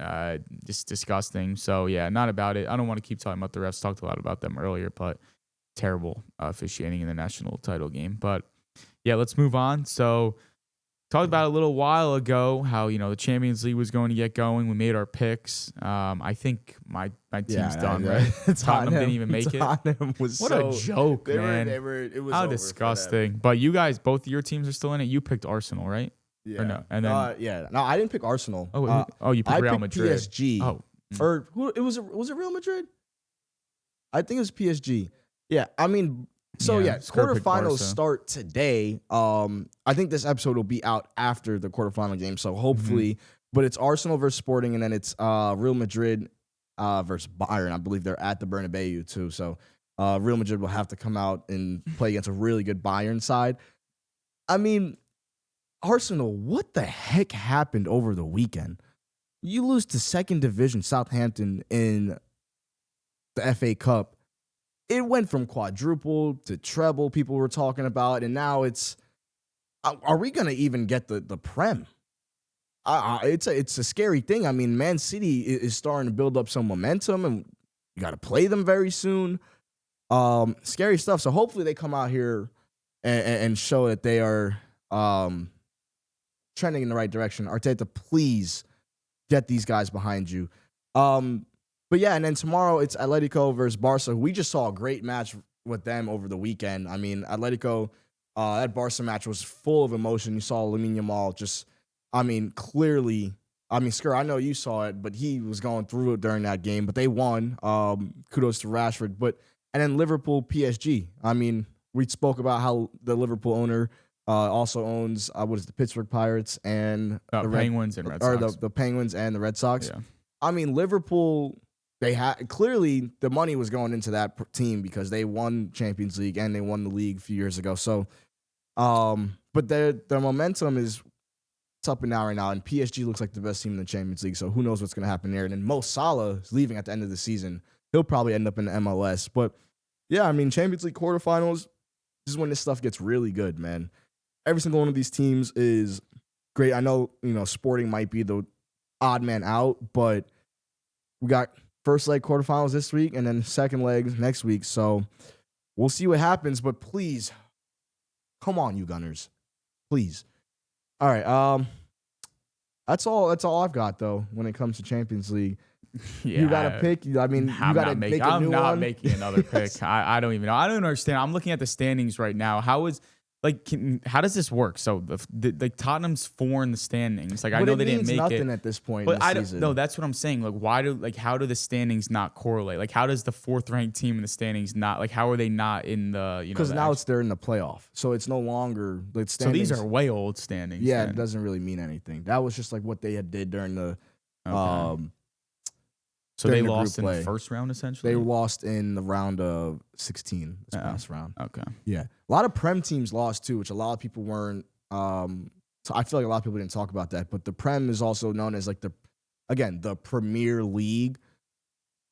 Just disgusting. So yeah, not about it. I don't want to keep talking about the refs. Talked a lot about them earlier, but terrible officiating in the national title game. But yeah, let's move on. So talked about it a little while ago how, the Champions League was going to get going. We made our picks. I think my team's done, right? Tottenham didn't even make it. What a joke, man. It was how over disgusting. But you guys, both of your teams are still in it. You picked Arsenal, right? Yeah. Or no? And then, yeah. No, I didn't pick Arsenal. You picked Real Madrid. PSG. Oh. Or was it Real Madrid? I think it was PSG. Yeah. I mean, so quarterfinals start today. I think this episode will be out after the quarterfinal game, so hopefully. But it's Arsenal versus Sporting, and then it's Real Madrid versus Bayern. I believe they're at the Bernabeu too. So Real Madrid will have to come out and play against a really good Bayern side. I mean, Arsenal, what the heck happened over the weekend? You lose to second division Southampton in the FA Cup. It went from quadruple to treble people were talking about, and now it's, are we going to even get the Prem? It's a scary thing. I mean, Man City is starting to build up some momentum, and you got to play them very soon. Scary stuff. So hopefully they come out here and show that they are trending in the right direction. Arteta, please get these guys behind you. But yeah, and then tomorrow it's Atletico versus Barca. We just saw a great match with them over the weekend. I mean, Atletico, that Barca match was full of emotion. You saw Lamine Yamal clearly. Skur, I know you saw it, but he was going through it during that game. But they won. Kudos to Rashford. And then Liverpool, PSG. I mean, we spoke about how the Liverpool owner also owns the Pittsburgh Pirates and the Penguins and Red Sox. Or the Penguins and the Red Sox. Yeah. I mean, Liverpool. They had clearly the money was going into that team because they won Champions League and they won the league a few years ago. So, but their momentum is up and down right now, and PSG looks like the best team in the Champions League. So who knows what's going to happen there? And then Mo Salah is leaving at the end of the season. He'll probably end up in the MLS. But yeah, I mean, Champions League quarterfinals. This is when this stuff gets really good, man. Every single one of these teams is great. I know Sporting might be the odd man out, but we got first leg quarterfinals this week, and then second leg next week. So we'll see what happens. But please, come on, you Gunners, please. All right. That's all I've got though when it comes to Champions League. Yeah, you got to pick. I mean, you got to make a new one. I'm not making another pick. I don't even know. I don't understand. I'm looking at the standings right now. How does this work? So the Tottenham's 4 in the standings. Like, I know they didn't make nothing it at this point. But I don't know. That's what I'm saying. Like, how do the standings not correlate? Like, how does the 4th ranked team in the standings not, like, how are they not in the, because now they're in the playoff, so it's no longer the standings. So these are way old standings. Yeah, then. It doesn't really mean anything. That was just like what they did during the. Okay. So they lost in the first round, essentially? They lost in the round of 16, this past round. Okay. Yeah. A lot of Prem teams lost, too, which a lot of people weren't. So I feel like a lot of people didn't talk about that. But the Prem is also known as, like, the Premier League.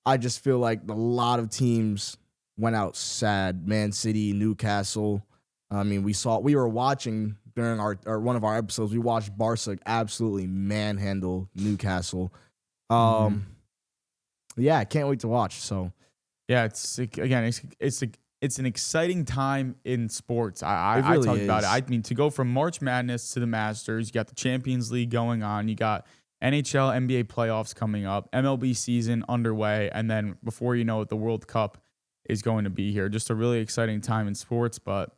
I just feel like a lot of teams went out sad. Man City, Newcastle. I mean, we were watching during one of our episodes, we watched Barca absolutely manhandle Newcastle. Yeah, I can't wait to watch. So, yeah, it's an exciting time in sports. I really talked is. about it. I mean, to go from March Madness to the Masters, you got the Champions League going on, you got NHL, NBA playoffs coming up, MLB season underway, and then before you know it, the World Cup is going to be here. Just a really exciting time in sports, but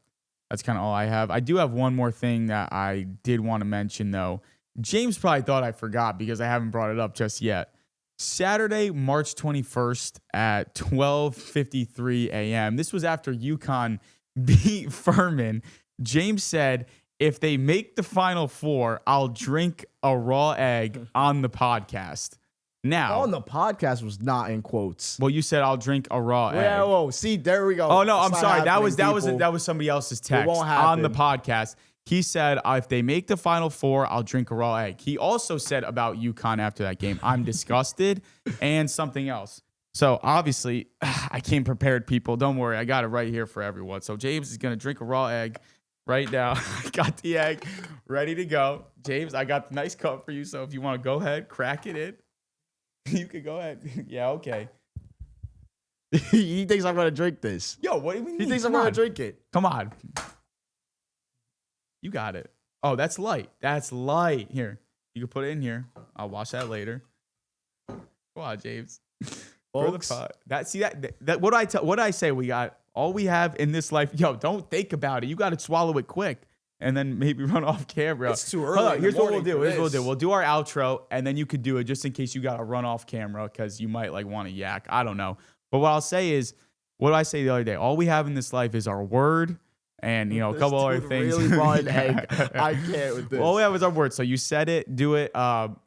that's kind of all I have. I do have one more thing that I did want to mention, though. James probably thought I forgot because I haven't brought it up just yet. Saturday, March 21st at 12:53 a.m. This was after UConn beat Furman. James said, if they make the Final Four, I'll drink a raw egg on the podcast. Now, On the podcast was not in quotes. well, you said I'll drink a raw egg. Yeah, whoa, see, there we go. Oh no, It's I'm not sorry. That happening, was somebody else's It text won't on the happen. podcast. He said, if they make the Final Four, I'll drink a raw egg. He also said about UConn after that game, I'm disgusted, and something else. So obviously, I came prepared, people. Don't worry, I got it right here for everyone. So James is gonna drink a raw egg right now. I got the egg ready to go. James, I got the nice cup for you. So if you want to go ahead, crack it in. You can go ahead. Yeah, okay. He thinks I'm gonna drink this. Yo, what do you mean? He thinks I'm Come gonna on. drink it. Come on. You got it. Oh, that's light. That's light. Here, you can put it in here. I'll wash that later. Come on, James. For the Folks. pot. That what do I say? We got all we have in this life. Yo, don't think about it. You got to swallow it quick and then maybe run off camera. It's too Hold early. on, in the here's what we'll morning do. for Here's what we'll this. do. We'll do our outro and then you could do it just in case you got to run off camera because you might like want to yak. I don't know. But what I'll say is, what did I say the other day? All we have in this life is our word. And, you know, a This couple other dude things. really brought an egg. I can't with this. All we have is our word. So you said it, do it.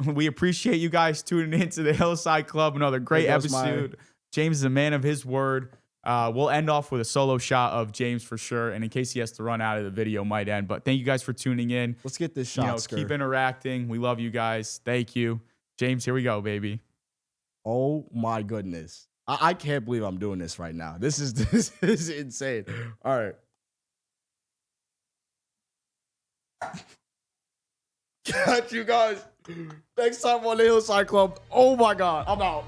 We appreciate you guys tuning into the Hillside Club. Another great There goes episode. James is a man of his word. We'll end off with a solo shot of James for sure. And in case he has to run out of the video, might end. But thank you guys for tuning in. Let's get this You shot. know, Skirt. keep interacting. We love you guys. Thank you. James, here we go, baby. Oh my goodness. I can't believe I'm doing this right now. This is insane. All right. Catch you guys next time on the Hillside Club. Oh my God. I'm out.